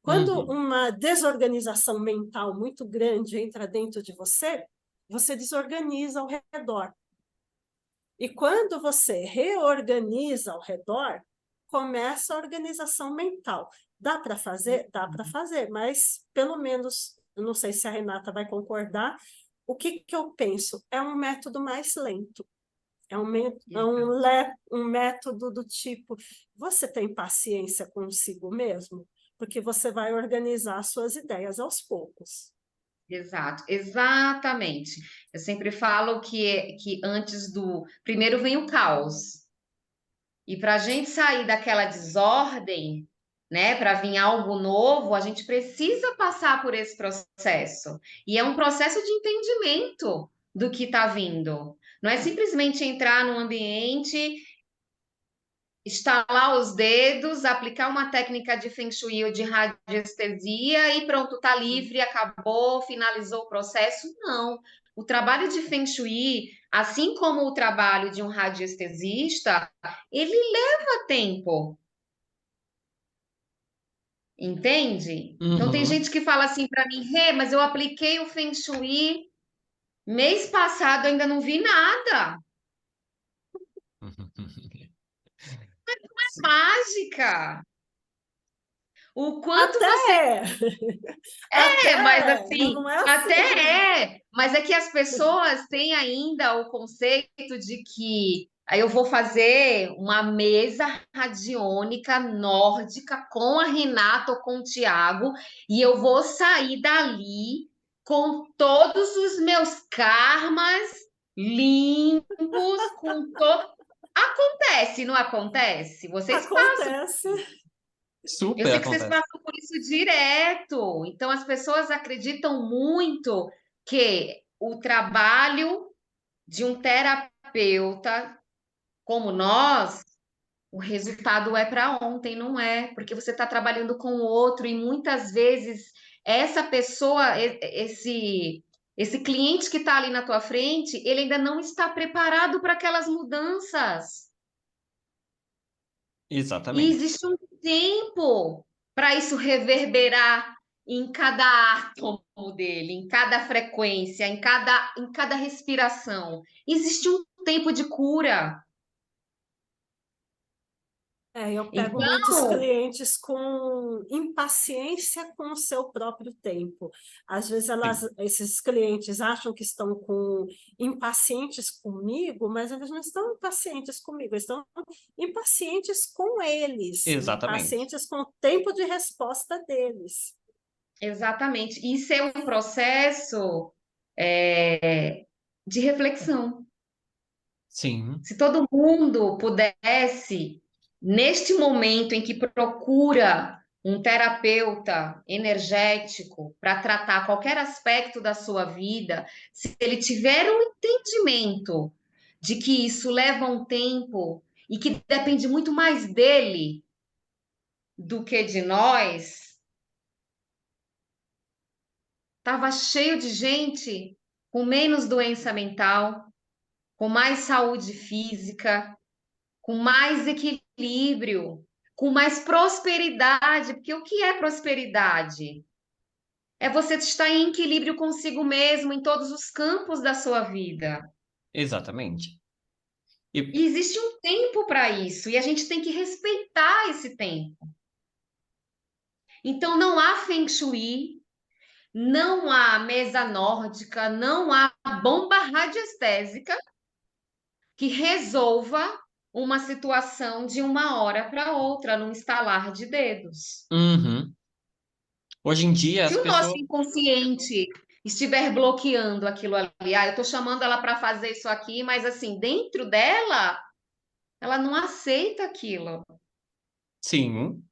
Quando Uhum. uma desorganização mental muito grande entra dentro de você, você desorganiza ao redor. E quando você reorganiza ao redor, começa a organização mental. Dá para fazer? Dá para fazer, mas pelo menos, eu não sei se a Renata vai concordar, o que eu penso? É um método mais lento. É um método do tipo, você tem paciência consigo mesmo? Porque você vai organizar suas ideias aos poucos. exato, exatamente. Eu sempre falo que antes do. Primeiro vem o caos. E para a gente sair daquela desordem, né, para vir algo novo, a gente precisa passar por esse processo. E é um processo de entendimento do que está vindo. Não é simplesmente entrar num ambiente, estalar os dedos, aplicar uma técnica de Feng Shui ou de radiestesia e pronto, tá livre, acabou, finalizou o processo. Não. O trabalho de Feng Shui, assim como o trabalho de um radiestesista, ele leva tempo, entende? Então tem Uhum. gente que fala assim para mim, Rê, mas eu apliquei o Feng Shui mês passado, eu ainda não vi nada. Sim. Mágica. O quanto Até você. é, até Mas é, mas assim, não é assim. até é, mas é que as pessoas têm ainda o conceito de que aí eu vou fazer uma mesa radiônica nórdica com a Renata ou com o Tiago e eu vou sair dali com todos os meus karmas limpos, com todo. Acontece, não acontece? Vocês passam. Acontece. Eu Super sei que vocês acontece. passam por isso direto. Então, as pessoas acreditam muito que o trabalho de um terapeuta como nós, o resultado é para ontem, não é? Porque você está trabalhando com o outro e muitas vezes essa pessoa, esse cliente que está ali na tua frente, ele ainda não está preparado para aquelas mudanças. E Exatamente. existe um tempo para isso reverberar em cada átomo dele, em cada frequência, em cada respiração. Existe um tempo de cura. Eu pego muitos Então, clientes com impaciência com o seu próprio tempo. Às vezes Sim. esses clientes acham que estão impacientes comigo, mas eles não estão impacientes comigo, eles estão impacientes com eles, Exatamente. impacientes com o tempo de resposta deles. exatamente. Isso é um processo de reflexão. Sim. Se todo mundo pudesse, neste momento em que procura um terapeuta energético para tratar qualquer aspecto da sua vida, se ele tiver um entendimento de que isso leva um tempo e que depende muito mais dele do que de nós, estava cheio de gente com menos doença mental, com mais saúde física, com mais equilíbrio, com mais prosperidade. Porque o que é prosperidade? É você estar em equilíbrio consigo mesmo em todos os campos da sua vida. Exatamente. E E existe um tempo para isso, e a gente tem que respeitar esse tempo. Então, não há Feng Shui, não há mesa nórdica, não há bomba radiestésica que resolva uma situação de uma hora para outra, num estalar de dedos. uhum. Hoje em dia Se as o nosso pessoas. inconsciente estiver bloqueando aquilo ali, eu estou chamando ela para fazer isso aqui, mas assim, dentro dela, ela não aceita aquilo. Sim,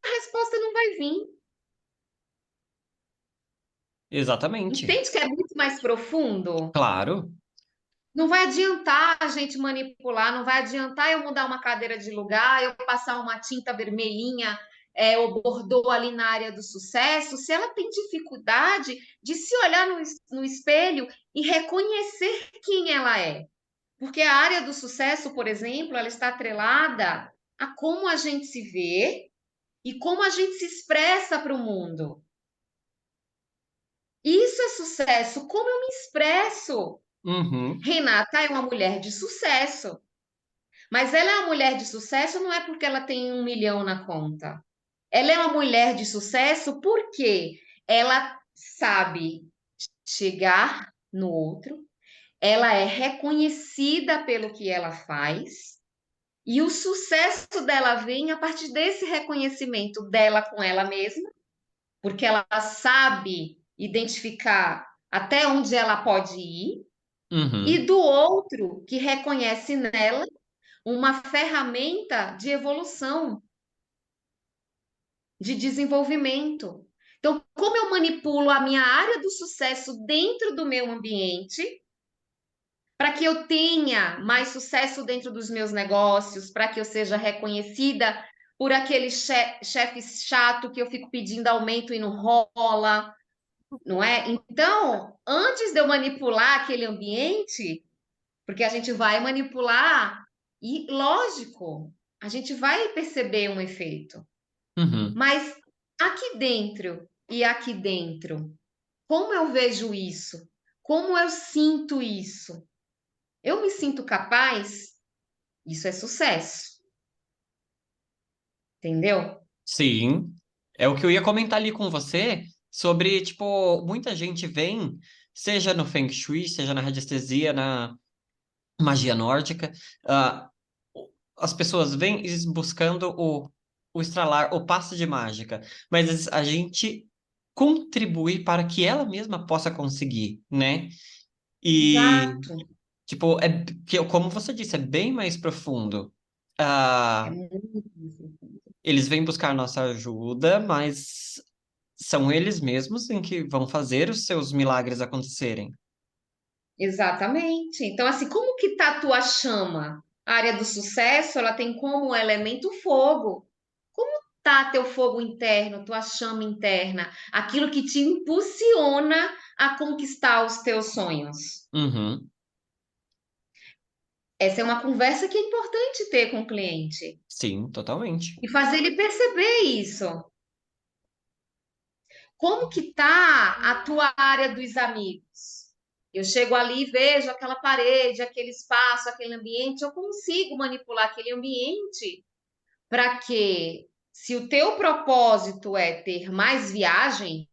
A resposta não vai vir. exatamente. Entende que é muito mais profundo? Claro. Não vai adiantar a gente manipular, não vai adiantar eu mudar uma cadeira de lugar, eu passar uma tinta vermelhinha, ou bordô ali na área do sucesso, se ela tem dificuldade de se olhar no espelho e reconhecer quem ela é. Porque a área do sucesso, por exemplo, ela está atrelada a como a gente se vê e como a gente se expressa para o mundo. Isso é sucesso, como eu me expresso. Uhum. Renata é uma mulher de sucesso, mas ela é uma mulher de sucesso não é porque ela tem 1 milhão na conta. Ela é uma mulher de sucesso porque ela sabe chegar no outro, ela é reconhecida pelo que ela faz, e o sucesso dela vem a partir desse reconhecimento dela com ela mesma, porque ela sabe identificar até onde ela pode ir, e Uhum. do outro que reconhece nela uma ferramenta de evolução, de desenvolvimento. Então, como eu manipulo a minha área do sucesso dentro do meu ambiente, para que eu tenha mais sucesso dentro dos meus negócios, para que eu seja reconhecida por aquele chefe chato que eu fico pedindo aumento e não rola, não é? Então, antes de eu manipular aquele ambiente, porque a gente vai manipular e, lógico, a gente vai perceber um efeito. Uhum. Mas aqui dentro e aqui dentro, como eu vejo isso? Como eu sinto isso? Eu me sinto capaz? Isso é sucesso, entendeu? Sim. É o que eu ia comentar ali com você sobre, tipo, muita gente vem, seja no Feng Shui, seja na radiestesia, na magia nórdica, ah, as pessoas vêm buscando o estralar, o passe de mágica, mas a gente contribui para que ela mesma possa conseguir, né? E, Exato. tipo, como você disse, é bem mais profundo. É Ah, muito isso. eles vêm buscar nossa ajuda, mas são eles mesmos em que vão fazer os seus milagres acontecerem. Exatamente. Então, assim, como que tá a tua chama? A área do sucesso, ela tem como elemento o fogo. Como tá teu fogo interno, tua chama interna? Aquilo que te impulsiona a conquistar os teus sonhos. Uhum. Essa é uma conversa que é importante ter com o cliente Sim, totalmente. e fazer ele perceber isso. Como que tá a tua área dos amigos? Eu chego ali e vejo aquela parede, aquele espaço, aquele ambiente, eu consigo manipular aquele ambiente para que, se o teu propósito é ter mais viagens,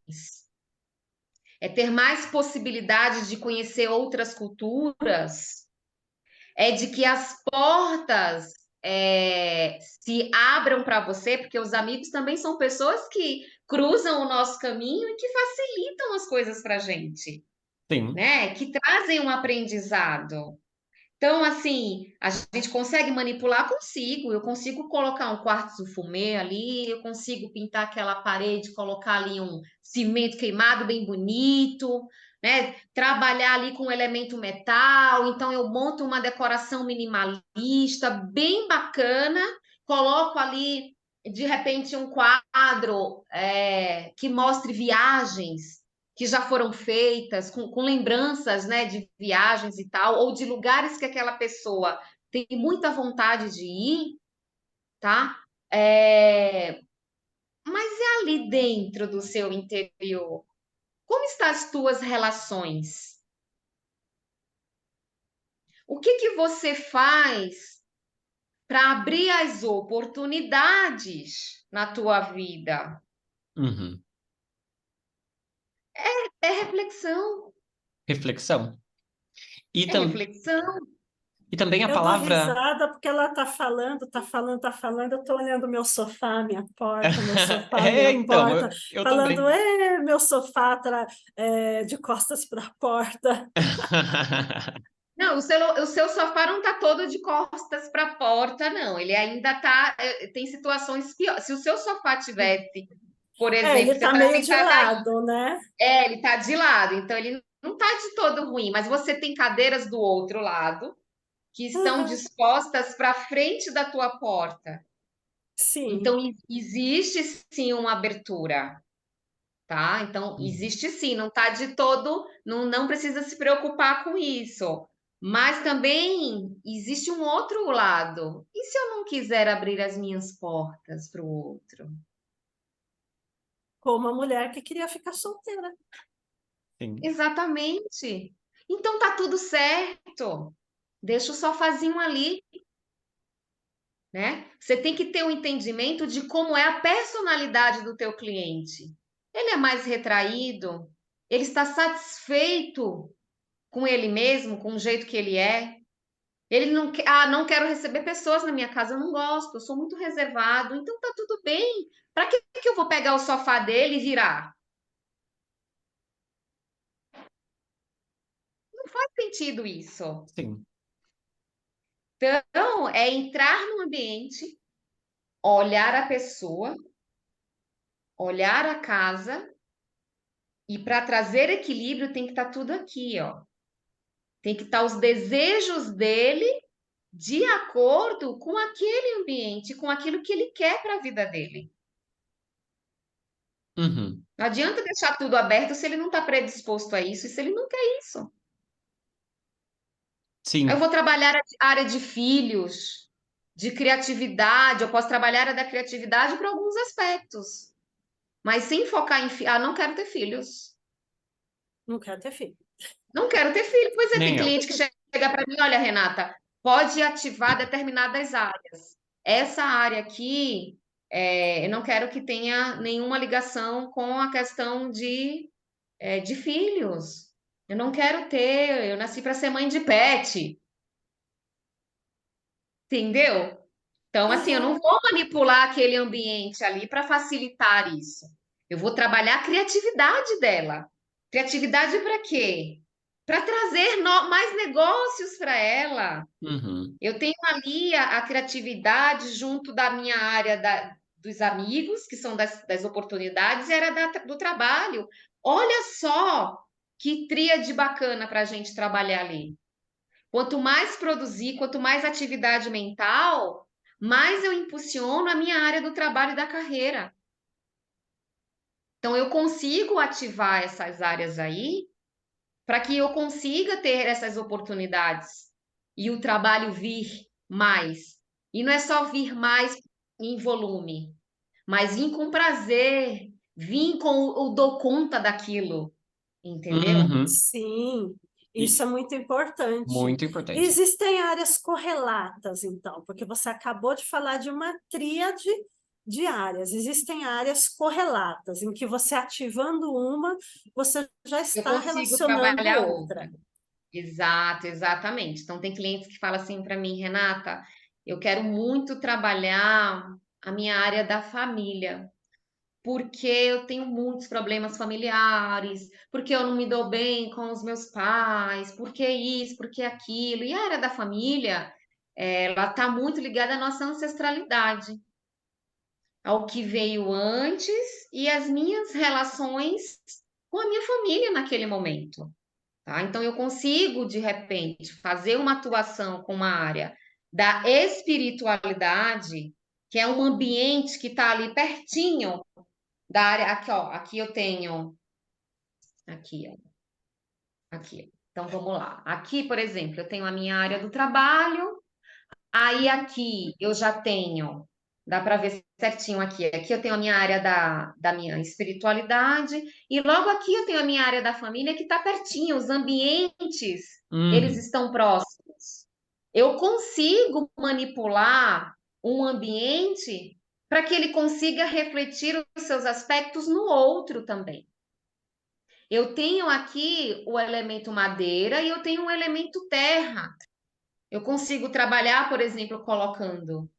é ter mais possibilidades de conhecer outras culturas, é de que as portas se abram para você, porque os amigos também são pessoas que cruzam o nosso caminho e que facilitam as coisas para a gente, Sim. né? Que trazem um aprendizado. Então, assim, a gente consegue manipular? Consigo. Eu consigo colocar um quartzo fumê ali, eu consigo pintar aquela parede, colocar ali um cimento queimado bem bonito, né? Trabalhar ali com elemento metal. Então, eu monto uma decoração minimalista, bem bacana, coloco ali, de repente, um quadro que mostre viagens. que já foram feitas, com lembranças, né, de viagens e tal, ou de lugares que aquela pessoa tem muita vontade de ir, tá? Mas é ali dentro do seu interior. Como estão as tuas relações? O que você faz para abrir as oportunidades na tua vida? Uhum. É reflexão, Reflexão. E, é tam reflexão. e também a Eu dou palavra. risada porque ela está falando, está falando, está falando. Eu estou olhando meu sofá, minha porta, meu sofá, É, minha então, porta, eu falando, também. meu sofá de costas para a porta. Não, o seu sofá não está todo de costas para a porta, não. Ele ainda está. Tem situações piores. Se o seu sofá tivesse, por Ele exemplo, você está está meio de sentada aí, lado, né? ele está de lado, então ele não está de todo ruim, mas você tem cadeiras do outro lado que estão Uhum. dispostas para frente da tua porta. Sim, Então, existe sim uma abertura, tá? Então, Uhum. existe sim, não tá de todo, não precisa se preocupar com isso. Mas também existe um outro lado. E se eu não quiser abrir as minhas portas para o outro? como uma mulher que queria ficar solteira. Sim. Exatamente. Então tá tudo certo. Deixa o sofazinho ali, né? Você tem que ter um entendimento de como é a personalidade do teu cliente. Ele é mais retraído? Ele está satisfeito com ele mesmo, com o jeito que ele é? Ele não quer, não quero receber pessoas na minha casa, eu não gosto, eu sou muito reservado, então tá tudo bem. Para que eu vou pegar o sofá dele e virar? Não faz sentido isso. Sim. Então, é entrar no ambiente, olhar a pessoa, olhar a casa, e para trazer equilíbrio tem que estar tudo aqui, ó. Tem que estar os desejos dele de acordo com aquele ambiente, com aquilo que ele quer para a vida dele. Uhum. Não adianta deixar tudo aberto se ele não está predisposto a isso e se ele não quer isso. Eu Sim. vou trabalhar a área de filhos, de criatividade, eu posso trabalhar a área da criatividade para alguns aspectos, mas sem focar em não quero ter filhos. Não quero ter filho. Não quero ter filho. Pois é, tem Nem eu. cliente que chega para mim, olha, Renata, pode ativar determinadas áreas. Essa área aqui, eu não quero que tenha nenhuma ligação com a questão de filhos. Eu não quero ter, eu nasci para ser mãe de pet, entendeu? Então, assim, eu não Uhum. vou manipular aquele ambiente ali para facilitar isso. Eu vou trabalhar a criatividade dela. Criatividade para quê? Para trazer mais negócios para ela. Uhum. Eu tenho ali a criatividade junto da minha área dos amigos, que são das oportunidades, e era do trabalho. Olha só que tríade bacana para a gente trabalhar ali. Quanto mais produzir, quanto mais atividade mental, mais eu impulsiono a minha área do trabalho e da carreira. Então, eu consigo ativar essas áreas aí para que eu consiga ter essas oportunidades e o trabalho vir mais. E não é só vir mais em volume, mas vir com prazer, vir com o dou conta daquilo, entendeu? Uhum. Sim, isso E é muito importante. muito importante. Existem áreas correlatas, então, porque você acabou de falar de uma tríade de áreas. Existem áreas correlatas, em que você ativando uma, você já Eu está consigo relacionando trabalhar outra. outra. Exato, exatamente. Então, tem clientes que falam assim para mim, Renata, eu quero muito trabalhar a minha área da família, porque eu tenho muitos problemas familiares, porque eu não me dou bem com os meus pais, porque isso, porque aquilo. E a área da família, ela está muito ligada à nossa ancestralidade, ao que veio antes e às minhas relações com a minha família naquele momento. Tá? Então, eu consigo, de repente, fazer uma atuação com uma área da espiritualidade, que é um ambiente que está ali pertinho da área. Aqui, ó, aqui eu tenho Aqui, ó. Aqui. Então, vamos lá. Aqui, por exemplo, eu tenho a minha área do trabalho. Aí aqui eu já tenho, dá para ver certinho aqui. Aqui eu tenho a minha área da minha espiritualidade, e logo aqui eu tenho a minha área da família que está pertinho, os ambientes, eles Uhum. estão próximos. Eu consigo manipular um ambiente para que ele consiga refletir os seus aspectos no outro também. Eu tenho aqui o elemento madeira e eu tenho o elemento terra. Eu consigo trabalhar, por exemplo, colocando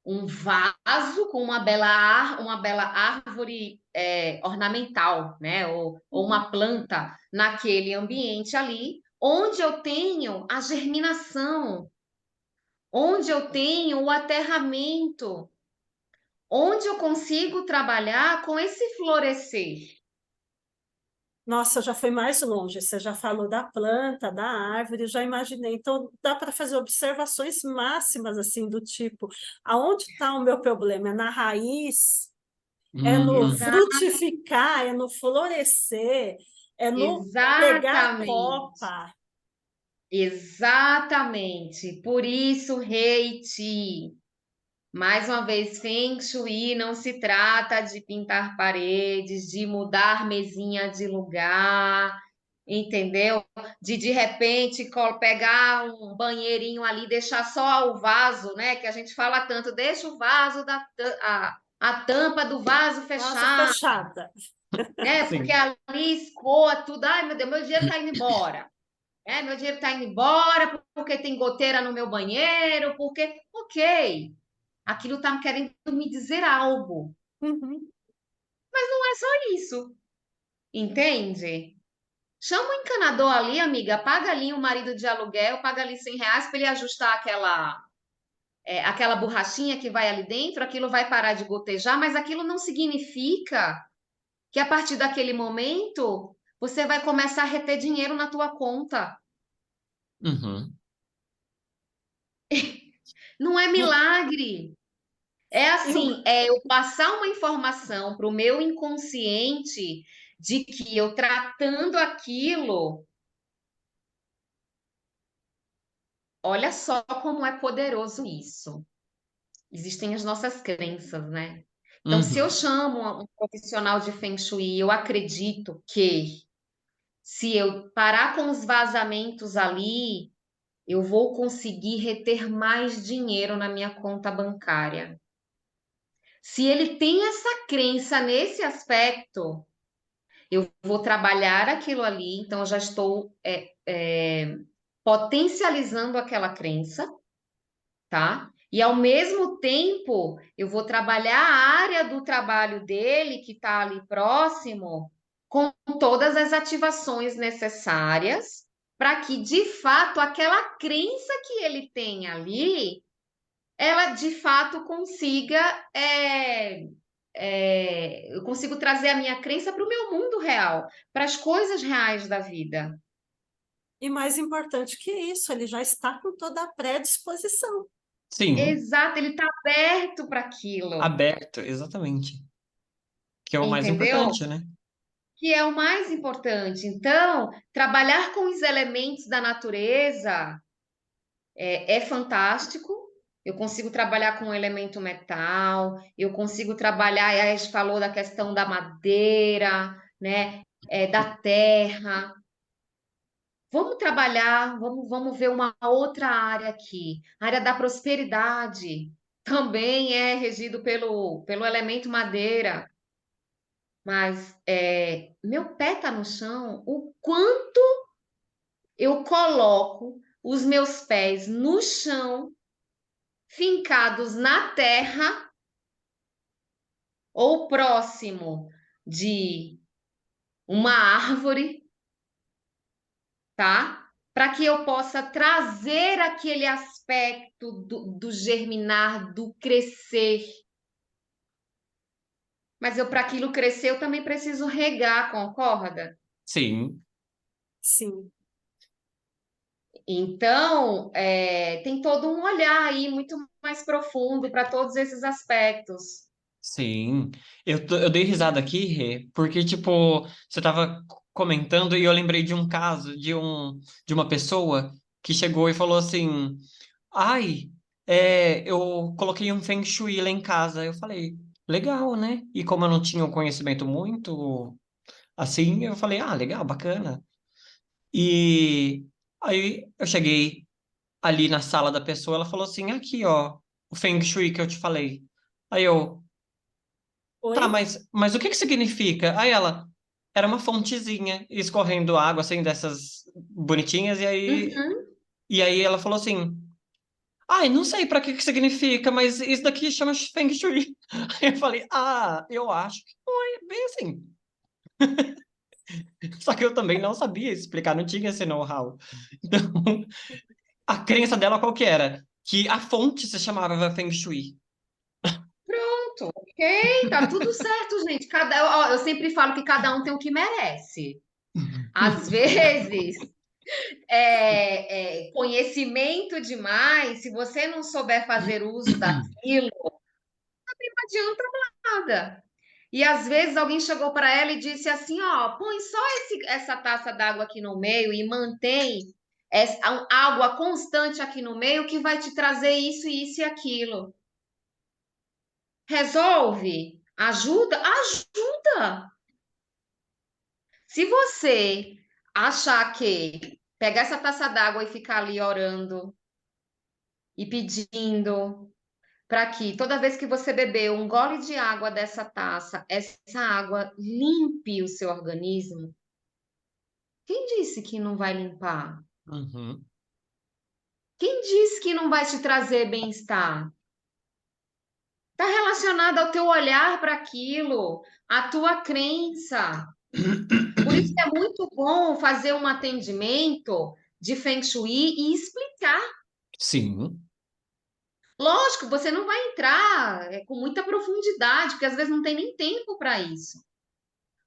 um vaso com uma bela árvore ornamental, né? Ou uma planta naquele ambiente ali, onde eu tenho a germinação, onde eu tenho o aterramento, onde eu consigo trabalhar com esse florescer. Nossa, já foi mais longe. Você já falou da planta, da árvore, eu já imaginei. Então, dá para fazer observações máximas, assim, do tipo, aonde está o meu problema? É na raiz? É no Uhum. frutificar? É no florescer? É no pegar a Exatamente. copa? Exatamente. Por isso, Reiti. Mais uma vez, Feng Shui não se trata de pintar paredes, de mudar mesinha de lugar, entendeu? De repente pegar um banheirinho ali, deixar só o vaso, né? Que a gente fala tanto, deixa o vaso a tampa do vaso Vaso fechada, fechada. né? Porque Sim. ali escoa tudo. Ai, meu Deus, meu dinheiro está indo embora. Meu dinheiro está indo embora porque tem goteira no meu banheiro, porque, ok, aquilo está querendo me dizer algo. Uhum. Não é só isso, entende? Chama o encanador ali, amiga, paga ali o marido de aluguel, paga ali R$ 100 para ele ajustar aquela borrachinha que vai ali dentro, aquilo vai parar de gotejar, mas aquilo não significa que a partir daquele momento você vai começar a reter dinheiro na tua conta. Uhum. Não é E, milagre. É e o- assim, é eu passar uma informação para o meu inconsciente de que eu tratando aquilo, olha só como é poderoso isso. Existem as nossas crenças, né? Então, se eu Uhum. chamo um profissional de Feng Shui, eu acredito que se eu parar com os vazamentos ali, eu vou conseguir reter mais dinheiro na minha conta bancária. Se ele tem essa crença nesse aspecto, eu vou trabalhar aquilo ali, então eu já estou potencializando aquela crença, tá? E ao mesmo tempo, eu vou trabalhar a área do trabalho dele, que está ali próximo, com todas as ativações necessárias, para que de fato aquela crença que ele tem ali, ela de fato consiga. Eu consigo trazer a minha crença para o meu mundo real, para as coisas reais da vida. e mais importante que isso, ele já está com toda a predisposição. Sim, Exato, ele está aberto para aquilo, aberto, exatamente. Que é o mais entendeu? importante, né? Que é o mais importante. Então, trabalhar com os elementos da natureza é fantástico. Eu consigo trabalhar com o elemento metal, eu consigo trabalhar, aí a gente falou da questão da madeira, né? Da terra. Vamos trabalhar, vamos ver uma outra área aqui. A área da prosperidade também é regido pelo elemento madeira, mas meu pé está no chão, o quanto eu coloco os meus pés no chão, fincados na terra ou próximo de uma árvore, tá? Para que eu possa trazer aquele aspecto do germinar, do crescer. Mas eu, para aquilo crescer, eu também preciso regar, concorda? Sim, Sim. Então, tem todo um olhar aí muito mais profundo para todos esses aspectos. sim. Eu dei risada aqui, Rê, porque, tipo, você tava comentando e eu lembrei de um caso de uma pessoa que chegou e falou assim: ai, eu coloquei um Feng Shui lá em casa. Eu falei, legal, né? E como eu não tinha um conhecimento muito assim, eu falei, ah, legal, bacana. E aí eu cheguei ali na sala da pessoa, ela falou assim, aqui, ó, o Feng Shui que eu te falei. Aí eu, tá, Oi? mas o que que significa? Aí ela, era uma fontezinha escorrendo água, assim, dessas bonitinhas, Uhum. e aí ela falou assim, ai, não sei para que que significa, mas isso daqui chama Feng Shui. Aí eu falei, ah, eu acho que não é bem assim. Só que eu também não sabia explicar, não tinha esse know-how. Então, a crença dela qual que era? Que a fonte se chamava Feng Shui. Pronto, ok, tá tudo certo, gente. Ó, eu sempre falo que cada um tem o que merece. Às vezes, conhecimento demais, se você não souber fazer uso daquilo, não adianta nada. E às vezes alguém chegou para ela e disse assim: ó, põe só essa taça d'água aqui no meio e mantém água constante aqui no meio que vai te trazer isso, isso e aquilo. Resolve? Ajuda? Ajuda! Se você achar que pegar essa taça d'água e ficar ali orando e pedindo para que toda vez que você beber um gole de água dessa taça, essa água limpe o seu organismo, quem disse que não vai limpar? Uhum. Quem disse que não vai te trazer bem-estar? Está relacionado ao teu olhar para aquilo, à tua crença. Por isso que é muito bom fazer um atendimento de Feng Shui e explicar. Sim, Lógico, você não vai entrar com muita profundidade, porque às vezes não tem nem tempo para isso.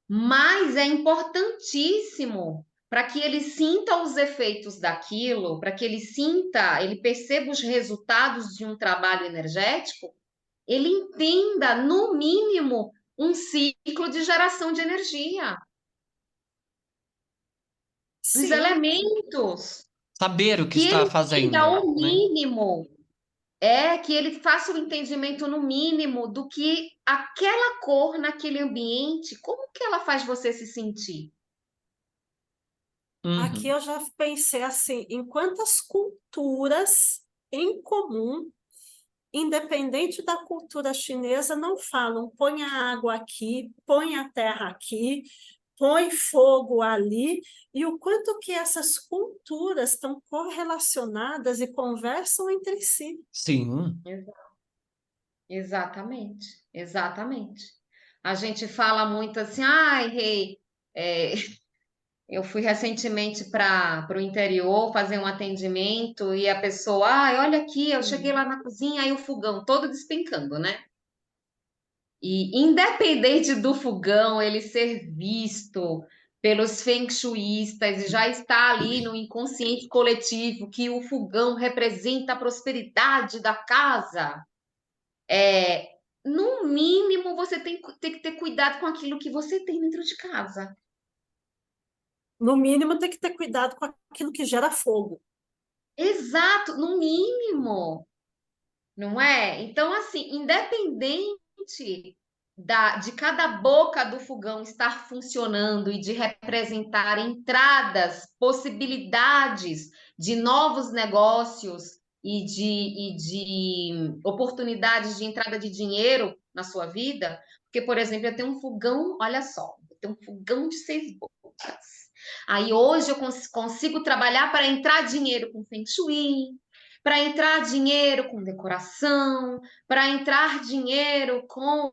Mas é importantíssimo para que ele sinta os efeitos daquilo, para que ele sinta, ele perceba os resultados de um trabalho energético, ele entenda, no mínimo, um ciclo de geração de energia, dos Sim, elementos, saber o que que está ele entenda fazendo, o né? mínimo, que ele faça o entendimento no mínimo do que aquela cor naquele ambiente, como que ela faz você se sentir? aqui Uhum. eu já pensei assim, em quantas culturas em comum, independente da cultura chinesa, não falam põe a água aqui, põe a terra aqui, põe fogo ali, e o quanto que essas culturas estão correlacionadas e conversam entre si. Sim. Exatamente, exatamente. A gente fala muito assim, ai, rei, é, eu fui recentemente para o interior fazer um atendimento e a pessoa, ai, olha aqui, eu cheguei lá na cozinha e o fogão todo despencando, né? E independente do fogão ele ser visto pelos feng shuistas, e já está ali no inconsciente coletivo que o fogão representa a prosperidade da casa. No mínimo, você tem que ter cuidado com aquilo que você tem dentro de casa. No mínimo, tem que ter cuidado com aquilo que gera fogo. Exato, no mínimo, não é? Então, assim, independente de cada boca do fogão estar funcionando e de representar entradas, possibilidades de novos negócios e de oportunidades de entrada de dinheiro na sua vida, porque, por exemplo, eu tenho um fogão, olha só, eu tenho um fogão de 6 bocas. Aí hoje eu consigo trabalhar para entrar dinheiro com Feng Shui, para entrar dinheiro com decoração, para entrar dinheiro com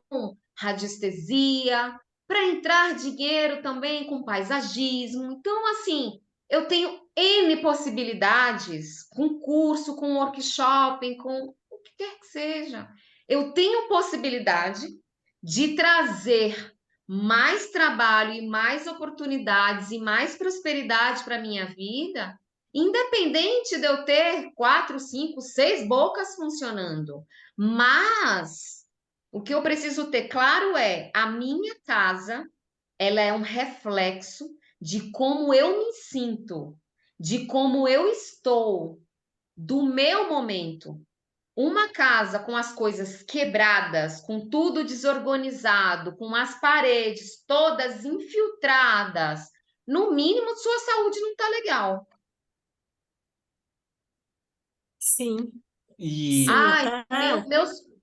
radiestesia, para entrar dinheiro também com paisagismo. Então, assim, eu tenho N possibilidades com curso, com workshop, com o que quer que seja. Eu tenho possibilidade de trazer mais trabalho e mais oportunidades e mais prosperidade para a minha vida, independente de eu ter 4, 5, 6 bocas funcionando. Mas o que eu preciso ter claro é a minha casa, ela é um reflexo de como eu me sinto, de como eu estou, do meu momento. Uma casa com as coisas quebradas, com tudo desorganizado, com as paredes todas infiltradas, no mínimo sua saúde não está legal. Sim, E sim, Ai, até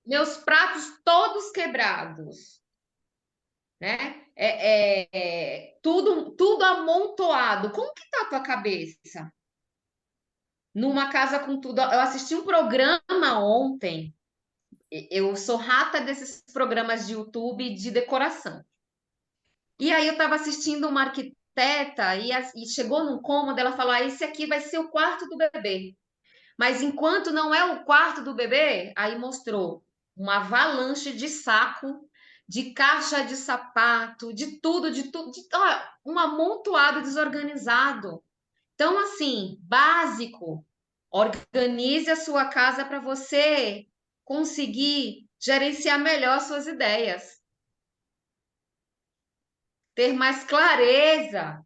meus pratos todos quebrados, né? Tudo amontoado. Como que tá a tua cabeça? Numa casa com tudo. Eu assisti um programa ontem. Eu sou rata desses programas de YouTube de decoração. E aí eu estava assistindo uma arquiteta e chegou num cômodo, ela falou: esse aqui vai ser o quarto do bebê. Mas enquanto não é o quarto do bebê, aí mostrou uma avalanche de saco, de caixa de sapato, de tudo, um amontoado desorganizado. Então, assim, básico, organize a sua casa para você conseguir gerenciar melhor suas ideias, ter mais clareza.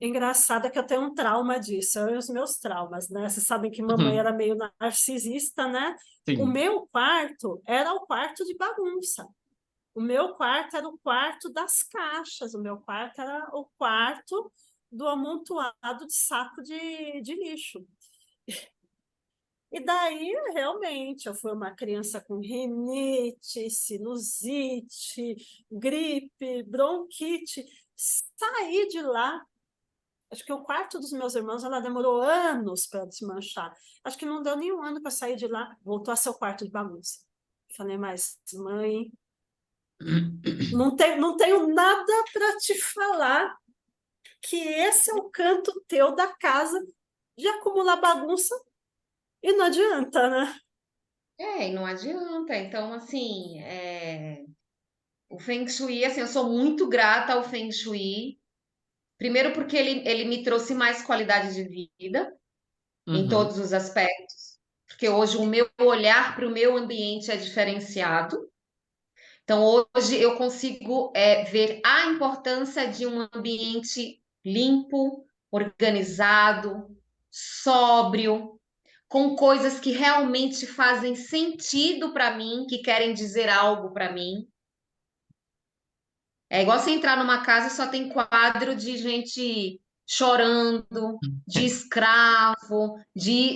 engraçado é que eu tenho um trauma disso, eu e os meus traumas, né? Vocês sabem que mamãe uhum, era meio narcisista, né? O sim. meu quarto era o quarto de bagunça. O meu quarto era o quarto das caixas, o meu quarto era o quarto do amontoado de saco de lixo. E daí, realmente, eu fui uma criança com rinite, sinusite, gripe, bronquite. Saí de lá. Acho que o quarto dos meus irmãos, ela demorou anos para desmanchar. Acho que não deu nem um ano para sair de lá. Voltou a ser o quarto de bagunça. Falei, mas mãe, não tenho nada para te falar que esse é o canto teu da casa de acumular bagunça e não adianta, né? E não adianta. Então, assim, o Feng Shui, assim, eu sou muito grata ao Feng Shui. Primeiro porque ele me trouxe mais qualidade de vida em Uhum, todos os aspectos. Porque hoje o meu olhar para o meu ambiente é diferenciado. Então, hoje eu consigo ver a importância de um ambiente limpo, organizado, sóbrio, com coisas que realmente fazem sentido para mim, que querem dizer algo para mim. É igual você entrar numa casa e só tem quadro de gente chorando, de escravo,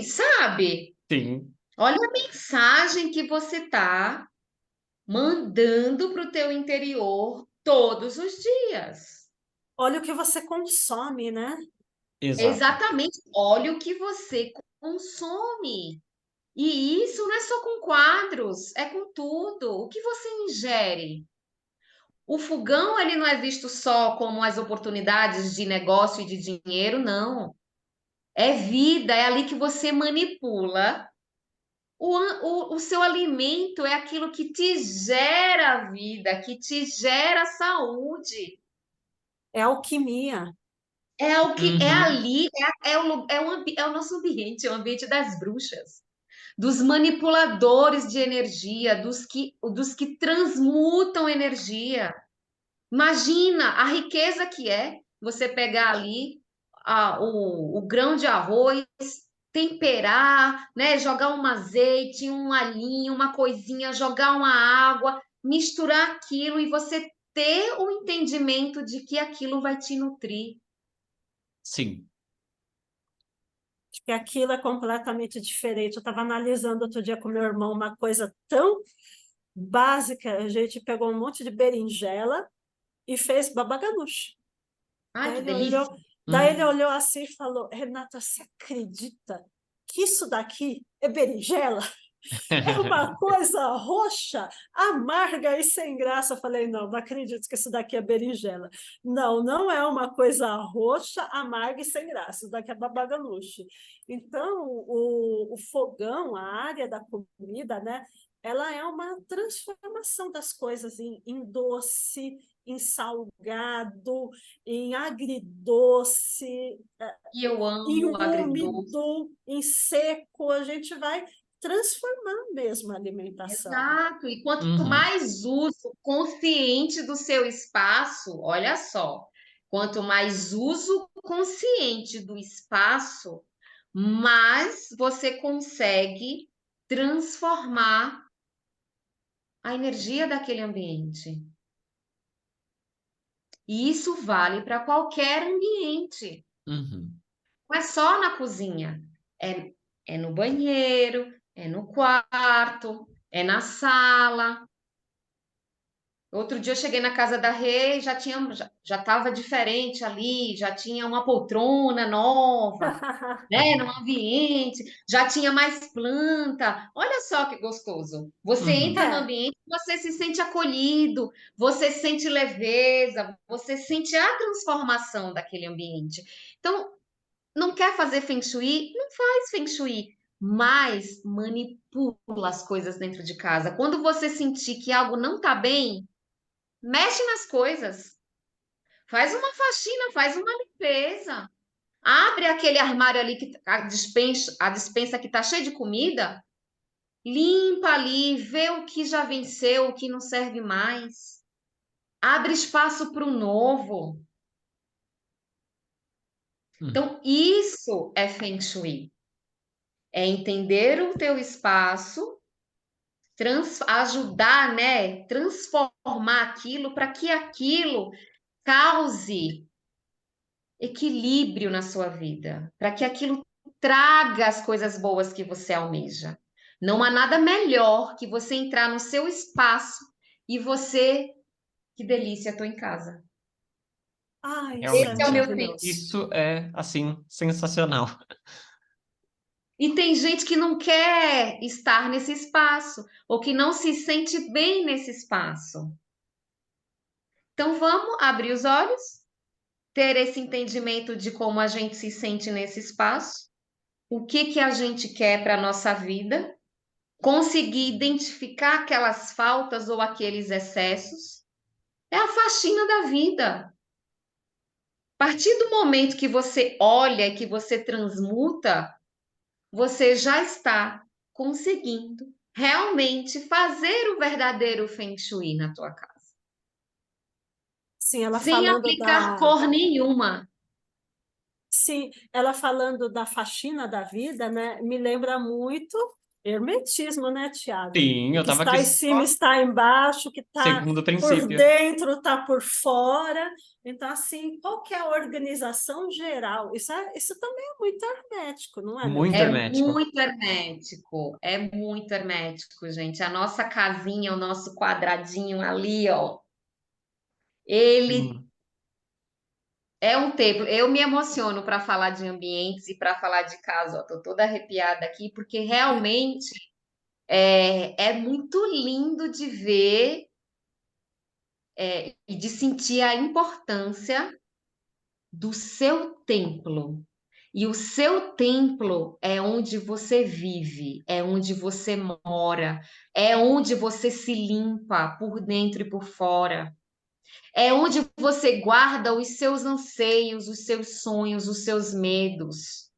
sabe? sim. Olha a mensagem que você tá mandando para o teu interior todos os dias. Olha o que você consome, né? Exato. Exatamente. Olha o que você consome. E isso não é só com quadros, é com tudo. O que você ingere? O fogão, ele não é visto só como as oportunidades de negócio e de dinheiro, não. É vida, é ali que você manipula. O seu alimento é aquilo que te gera vida, que te gera saúde. É alquimia. É o que é Uhum, ali, é o nosso ambiente, é o ambiente das bruxas, dos manipuladores de energia, dos que transmutam energia. Imagina a riqueza que é você pegar ali o grão de arroz, temperar, né, jogar um azeite, um alhinho, uma coisinha, jogar uma água, misturar aquilo e você ter o entendimento de que aquilo vai te nutrir. sim. Que aquilo é completamente diferente. Eu estava analisando outro dia com meu irmão uma coisa tão básica. A gente pegou um monte de berinjela e fez babaganuche. Ai, Daí que ele olhou, delícia! daí ele Hum. olhou assim e falou: Renata, você acredita que isso daqui é berinjela? É uma coisa roxa, amarga e sem graça. Eu falei, não acredito que isso daqui é berinjela. Não, não é uma coisa roxa, amarga e sem graça. Isso daqui é babaganuche. Então, o fogão, a área da comida, né? Ela é uma transformação das coisas em doce, em salgado, em agridoce, E eu em amo agridoce. úmido, em seco. A gente vai transformar mesmo a alimentação. Exato. E quanto Uhum, mais uso consciente do seu espaço, olha só, Quanto mais uso consciente do espaço, mais você consegue transformar a energia daquele ambiente. E isso vale para qualquer ambiente. Uhum. Não é só na cozinha. É no banheiro, é no quarto, é na sala. Outro dia eu cheguei na casa da Rê, já estava diferente ali, já tinha uma poltrona nova, né, no ambiente, já tinha mais planta. Olha só que gostoso. Você entra Uhum. no É, ambiente, você se sente acolhido, você sente leveza, você sente a transformação daquele ambiente. Então, não quer fazer feng shui? Não faz feng shui, mas manipula as coisas dentro de casa. Quando você sentir que algo não está bem, mexe nas coisas. Faz uma faxina, faz uma limpeza. Abre aquele armário ali que a despensa que está cheia de comida, limpa ali, vê o que já venceu, o que não serve mais. Abre espaço para o novo. Uhum. Então, isso é Feng Shui. É entender o teu espaço, ajudar, né? Transformar aquilo para que aquilo cause equilíbrio na sua vida, para que aquilo traga as coisas boas que você almeja. Não há nada melhor que você entrar no seu espaço e você, que delícia, estou em casa. ai, isso é Esse é o Realmente, meu feng maravilhoso. isso é, assim, sensacional. E tem gente que não quer estar nesse espaço, ou que não se sente bem nesse espaço. Então vamos abrir os olhos, ter esse entendimento de como a gente se sente nesse espaço, o que que a gente quer para a nossa vida, conseguir identificar aquelas faltas ou aqueles excessos. É a faxina da vida. A partir do momento que você olha e que você transmuta, você já está conseguindo realmente fazer o verdadeiro Feng Shui na tua casa, Sim, ela sem falando aplicar da, cor nenhuma. sim, ela falando da faxina da vida, né? Me lembra muito hermetismo, né, Tiago? Sim, eu Que tava aqui está em cima, só está embaixo, que está segundo o por princípio. dentro, está por fora. Então, assim, qual que é a organização geral? Isso também é muito hermético, não é, meu Muito É querido? hermético. muito hermético, gente. A nossa casinha, o nosso quadradinho ali, ó, ele Sim. é um templo. Eu me emociono para falar de ambientes e para falar de casa, ó. Tô toda arrepiada aqui, porque realmente é muito lindo de ver e de sentir a importância do seu templo. E o seu templo é onde você vive, é onde você mora, é onde você se limpa por dentro e por fora. É onde você guarda os seus anseios, os seus sonhos, os seus medos.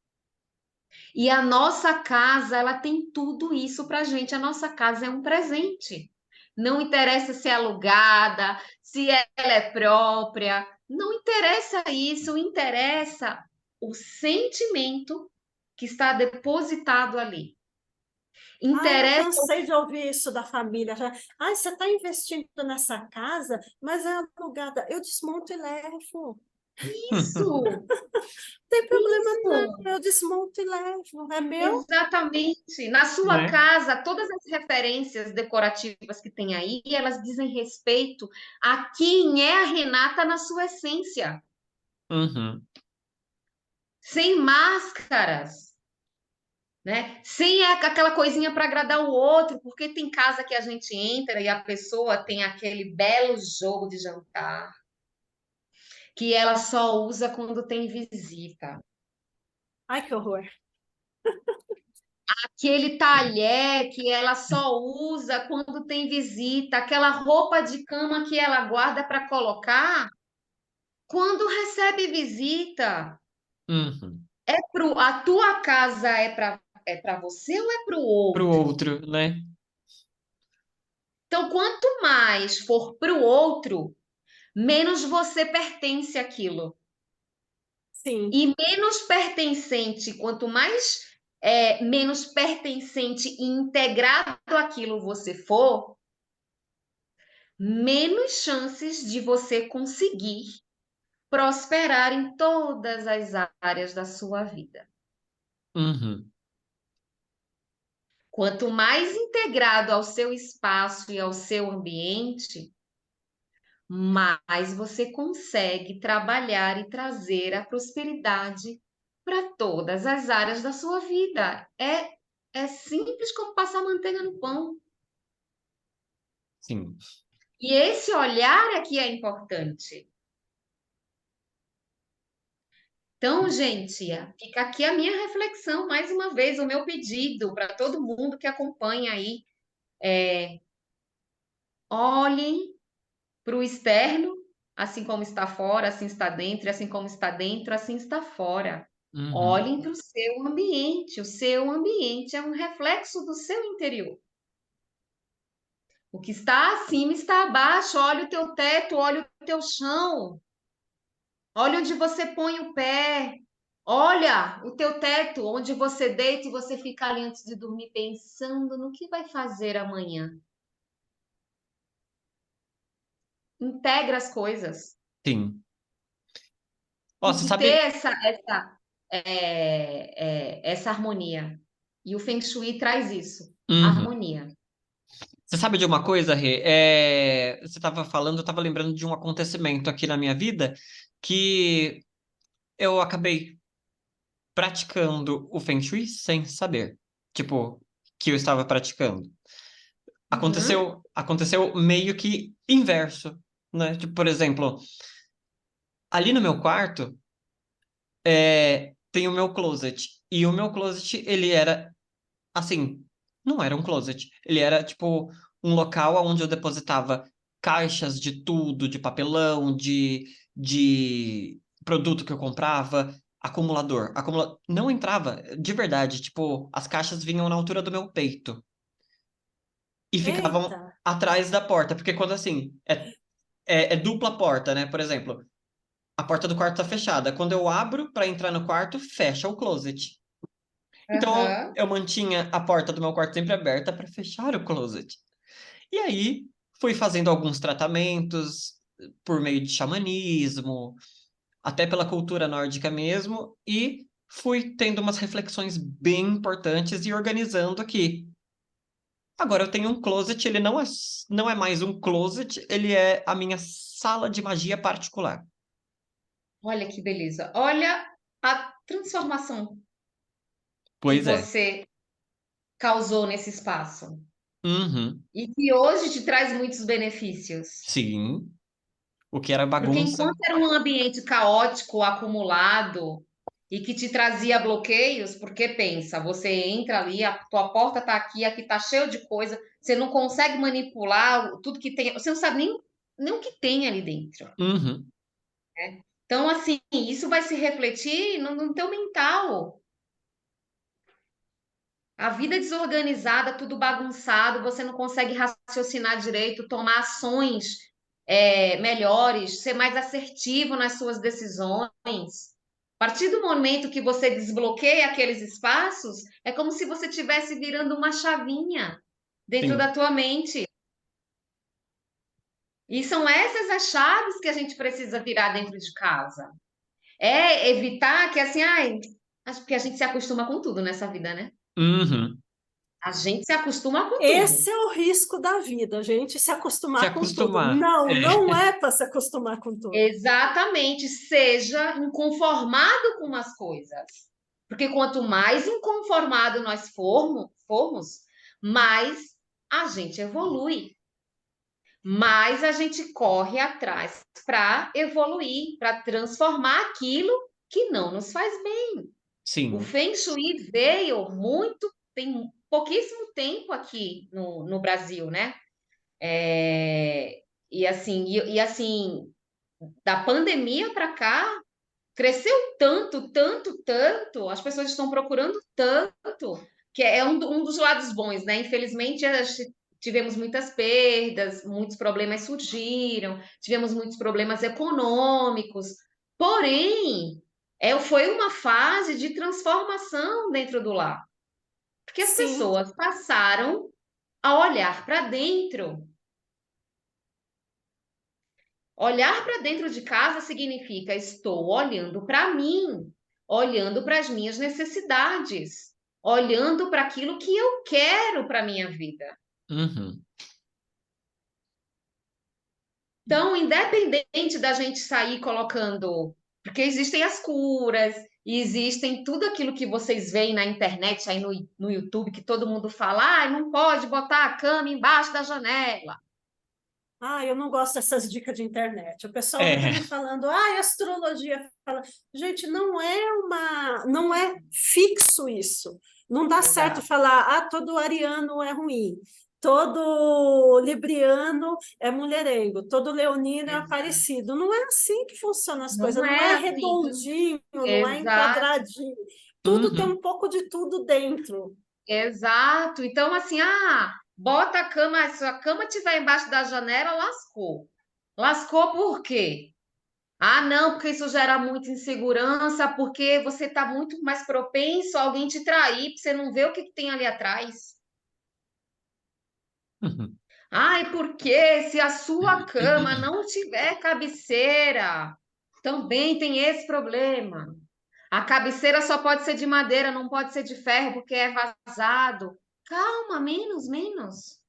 E a nossa casa, ela tem tudo isso para gente. A nossa casa é um presente. Não interessa se é alugada, se ela é própria. Não interessa isso, interessa o sentimento que está depositado ali. Ai, eu Interessa cansei de ouvir isso da família. Já. Ai, você está investindo nessa casa, mas é alugada. Eu desmonto e levo. isso, Não tem problema isso. não, eu desmonto e levo. É meu? Exatamente. Na sua Né? casa, todas as referências decorativas que tem aí, elas dizem respeito a quem é a Renata na sua essência, Uhum. sem máscaras, né? Sem aquela coisinha para agradar o outro, porque tem casa que a gente entra e a pessoa tem aquele belo jogo de jantar que ela só usa quando tem visita. Ai, que horror. Aquele talher que ela só usa quando tem visita, aquela roupa de cama que ela guarda para colocar quando recebe visita. Uhum. A tua casa é para você ou é para o Pro outro? outro, né? Então, quanto mais for para o outro, menos você pertence àquilo. Sim, E menos pertencente, quanto mais menos pertencente e integrado àquilo você for, menos chances de você conseguir prosperar em todas as áreas da sua vida. Uhum. Quanto mais integrado ao seu espaço e ao seu ambiente, mais você consegue trabalhar e trazer a prosperidade para todas as áreas da sua vida. É simples como passar manteiga no pão. Sim. E esse olhar aqui é importante. Então, gente, fica aqui a minha reflexão, mais uma vez, o meu pedido para todo mundo que acompanha aí. Olhem para o externo, assim como está fora, assim está dentro, e assim como está dentro, assim está fora. Uhum. Olhem para o seu ambiente é um reflexo do seu interior. O que está acima está abaixo, olha o teu teto, olha o teu chão, olha onde você põe o pé, olha o teu teto, onde você deita e você fica ali antes de dormir pensando no que vai fazer amanhã. Integra as coisas. Sim. Ó, Tem você que ter sabe. essa harmonia. E o Feng Shui traz isso, Uhum. harmonia. Você sabe de uma coisa, Rê? Você estava falando, eu estava lembrando de um acontecimento aqui na minha vida que eu acabei praticando o Feng Shui sem saber. Tipo, que eu estava praticando. Uhum. Aconteceu meio que inverso, né? Tipo, por exemplo, ali no meu quarto, tem o meu closet. E o meu closet, ele era assim, não era um closet. Ele era, tipo, um local onde eu depositava caixas de tudo, de papelão, de produto que eu comprava, acumulador. Não entrava, de verdade. Tipo, as caixas vinham na altura do meu peito e ficavam eita, atrás da porta. Porque quando, assim, é dupla porta, né? Por exemplo, a porta do quarto tá fechada. Quando eu abro para entrar no quarto, fecha o closet. Então, Aham. eu mantinha a porta do meu quarto sempre aberta para fechar o closet. E aí, fui fazendo alguns tratamentos por meio de xamanismo, até pela cultura nórdica mesmo, e fui tendo umas reflexões bem importantes e organizando aqui. Agora eu tenho um closet, ele não é mais um closet, ele é a minha sala de magia particular. Olha que beleza. Olha a transformação que Pois é. você causou nesse espaço. Uhum. E que hoje te traz muitos benefícios. Sim. O que era Porque bagunça. enquanto era um ambiente caótico, acumulado, e que te trazia bloqueios, porque pensa, você entra ali, a tua porta está aqui está cheio de coisa, você não consegue manipular tudo que tem, você não sabe nem o que tem ali dentro. Uhum. Então, assim, isso vai se refletir no teu mental. A vida desorganizada, tudo bagunçado, você não consegue raciocinar direito, tomar ações melhores, ser mais assertivo nas suas decisões. A partir do momento que você desbloqueia aqueles espaços, é como se você estivesse virando uma chavinha dentro Sim. da tua mente. E são essas as chaves que a gente precisa virar dentro de casa. É evitar que assim, ai, acho que a gente se acostuma com tudo nessa vida, né? Uhum. A gente se acostuma com tudo. esse é o risco da vida, a gente se Se acostumar com tudo. acostumar. Não, não é para se acostumar com tudo. Exatamente, seja inconformado com as coisas. Porque quanto mais inconformado nós formos, mais a gente evolui, mais a gente corre atrás para evoluir, para transformar aquilo que não nos faz bem. O Sim. Feng Shui veio tem pouquíssimo tempo aqui no Brasil, né? E assim, da pandemia para cá, cresceu tanto, tanto, tanto, as pessoas estão procurando tanto, que é um dos lados bons, né? Infelizmente, tivemos muitas perdas, muitos problemas surgiram, tivemos muitos problemas econômicos, porém, foi uma fase de transformação dentro do lar, porque as Sim, pessoas passaram a olhar para dentro. Olhar para dentro de casa significa estou olhando para mim, olhando para as minhas necessidades, olhando para aquilo que eu quero para minha vida. Uhum. Então, independente da gente sair colocando, porque existem as curas, e existem tudo aquilo que vocês veem na internet, aí no YouTube, que todo mundo fala, não pode botar a cama embaixo da janela. eu não gosto dessas dicas de internet. O pessoal É. vive falando, astrologia fala. Gente, não é fixo isso. Não dá certo Exato. falar, todo ariano é ruim, todo libriano é mulherengo, todo leonino é Exato. aparecido. Não é assim que funcionam as Não coisas, não é é assim. redondinho, não é Exato. enquadradinho. Tudo tem Uhum. um pouco de tudo dentro. Exato. Então, assim, bota a cama, se a cama estiver embaixo da janela, lascou. Lascou por quê? Não, porque isso gera muita insegurança, porque você está muito mais propenso a alguém te trair, porque você não vê o que tem ali atrás. Uhum. Porque se a sua cama não tiver cabeceira, também tem esse problema. A cabeceira só pode ser de madeira, não pode ser de ferro, porque é vazado. Calma, menos, menos.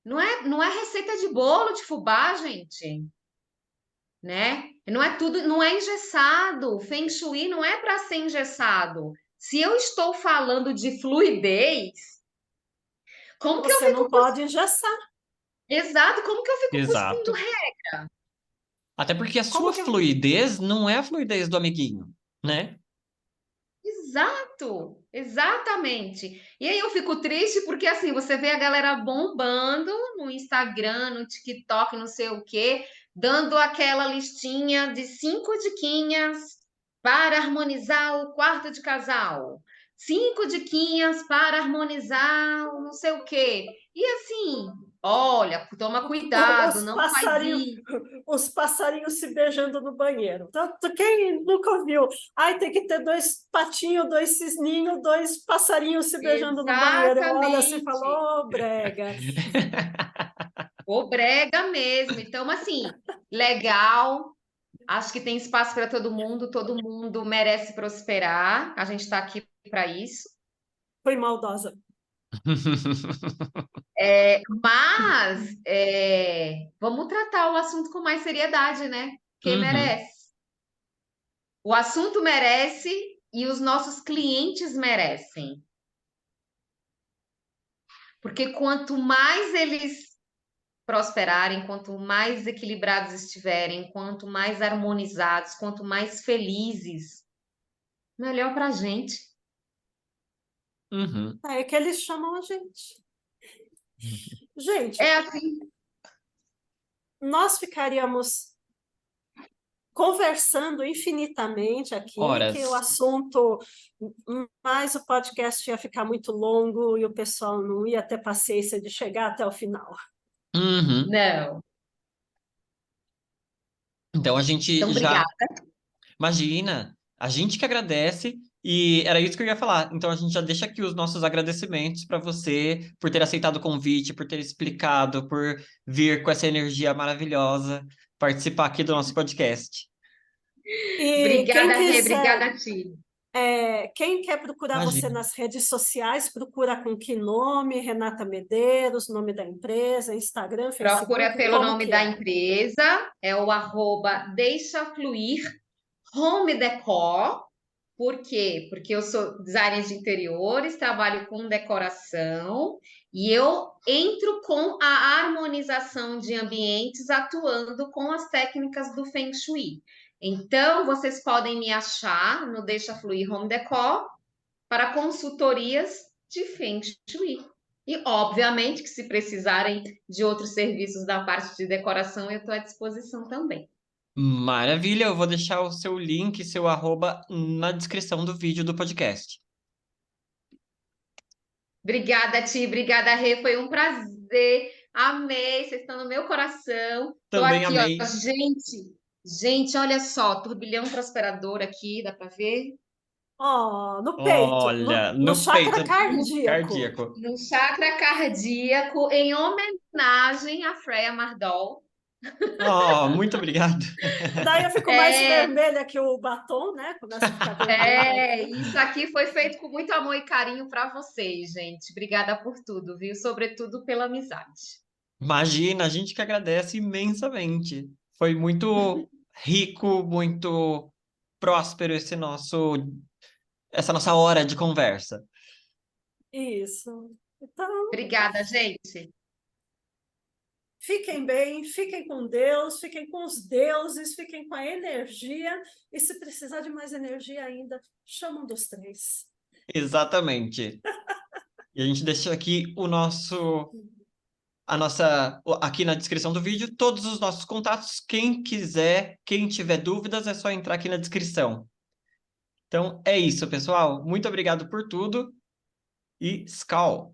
Não é receita de bolo de fubá, gente, né? Não é tudo, não é engessado. Feng Shui não é para ser engessado. Se eu estou falando de fluidez, como que eu Você não fico pode engessar. exato, como que eu fico cuspindo Exato. Até porque a Como sua que fluidez não é a fluidez do amiguinho, né? exato, exatamente. E aí eu fico triste porque assim, você vê a galera bombando no Instagram, no TikTok, não sei o quê, dando aquela listinha de 5 diquinhas para harmonizar o quarto de casal. 5 diquinhas para harmonizar o não sei o quê. E assim, olha, toma cuidado, os não faz passarinhos, isso. os passarinhos se beijando no banheiro. Tanto quem nunca viu? Tem que ter dois patinhos, dois cisninhos, dois passarinhos se beijando no banheiro. Eu olho assim e falo, Exatamente. brega. O brega mesmo. Então, assim, legal. Acho que tem espaço para todo mundo merece prosperar. A gente está aqui para isso. Foi maldosa. Mas vamos tratar o assunto com mais seriedade, né? Porque Uhum. merece. O assunto merece e os nossos clientes merecem. Porque quanto mais eles prosperarem, quanto mais equilibrados estiverem, quanto mais harmonizados, quanto mais felizes, melhor para a gente. Uhum. É que eles chamam a gente. Gente, É assim, nós ficaríamos conversando infinitamente aqui, que o Horas. assunto, mas o podcast ia ficar muito longo e o pessoal não ia ter paciência de chegar até o final. Uhum. não. Então a gente Então, já obrigada. imagina, a gente que agradece e era isso que eu ia falar. Então a gente já deixa aqui os nossos agradecimentos para você por ter aceitado o convite, por ter explicado, por vir com essa energia maravilhosa participar aqui do nosso podcast. E quem Obrigada, Rê, quiser, obrigada a ti. quem quer procurar você Imagina. nas redes sociais, procura com que nome? Renata Medeiros, nome da empresa, Instagram, Procura Facebook, pelo como nome que da é? empresa, é o @deixa fluir home decor. Por quê? Porque eu sou designer de interiores, trabalho com decoração e eu entro com a harmonização de ambientes atuando com as técnicas do Feng Shui. Então, vocês podem me achar no Deixa Fluir Home Decor para consultorias de Feng Shui. E, obviamente, que se precisarem de outros serviços da parte de decoração, eu estou à disposição também. Maravilha, eu vou deixar o seu link, seu arroba na descrição do vídeo do podcast. Obrigada, Ti. Obrigada, Rê. Foi um prazer. Amei. Vocês estão no meu coração. Tô Também aqui, ó. amei. Gente, olha só. Turbilhão prosperador aqui. Dá para ver? Ó, no peito, Olha, no no chakra peito cardíaco. cardíaco. No chakra cardíaco, em homenagem a Freya Mardol. Oh, muito obrigado. Daí eu fico mais É, vermelha que o batom, né? Começa a ficar vermelha aqui. isso aqui foi feito com muito amor e carinho para vocês, gente. Obrigada por tudo, viu? Sobretudo pela amizade. Imagina, a gente que agradece imensamente. Foi muito rico, muito próspero essa nossa hora de conversa. Isso. Então, Obrigada, gente. fiquem bem, fiquem com Deus, fiquem com os deuses, fiquem com a energia. E se precisar de mais energia ainda, chama um dos três. Exatamente. E a gente deixa aqui aqui na descrição do vídeo, todos os nossos contatos. Quem quiser, quem tiver dúvidas, é só entrar aqui na descrição. Então é isso, pessoal. Muito obrigado por tudo e skål!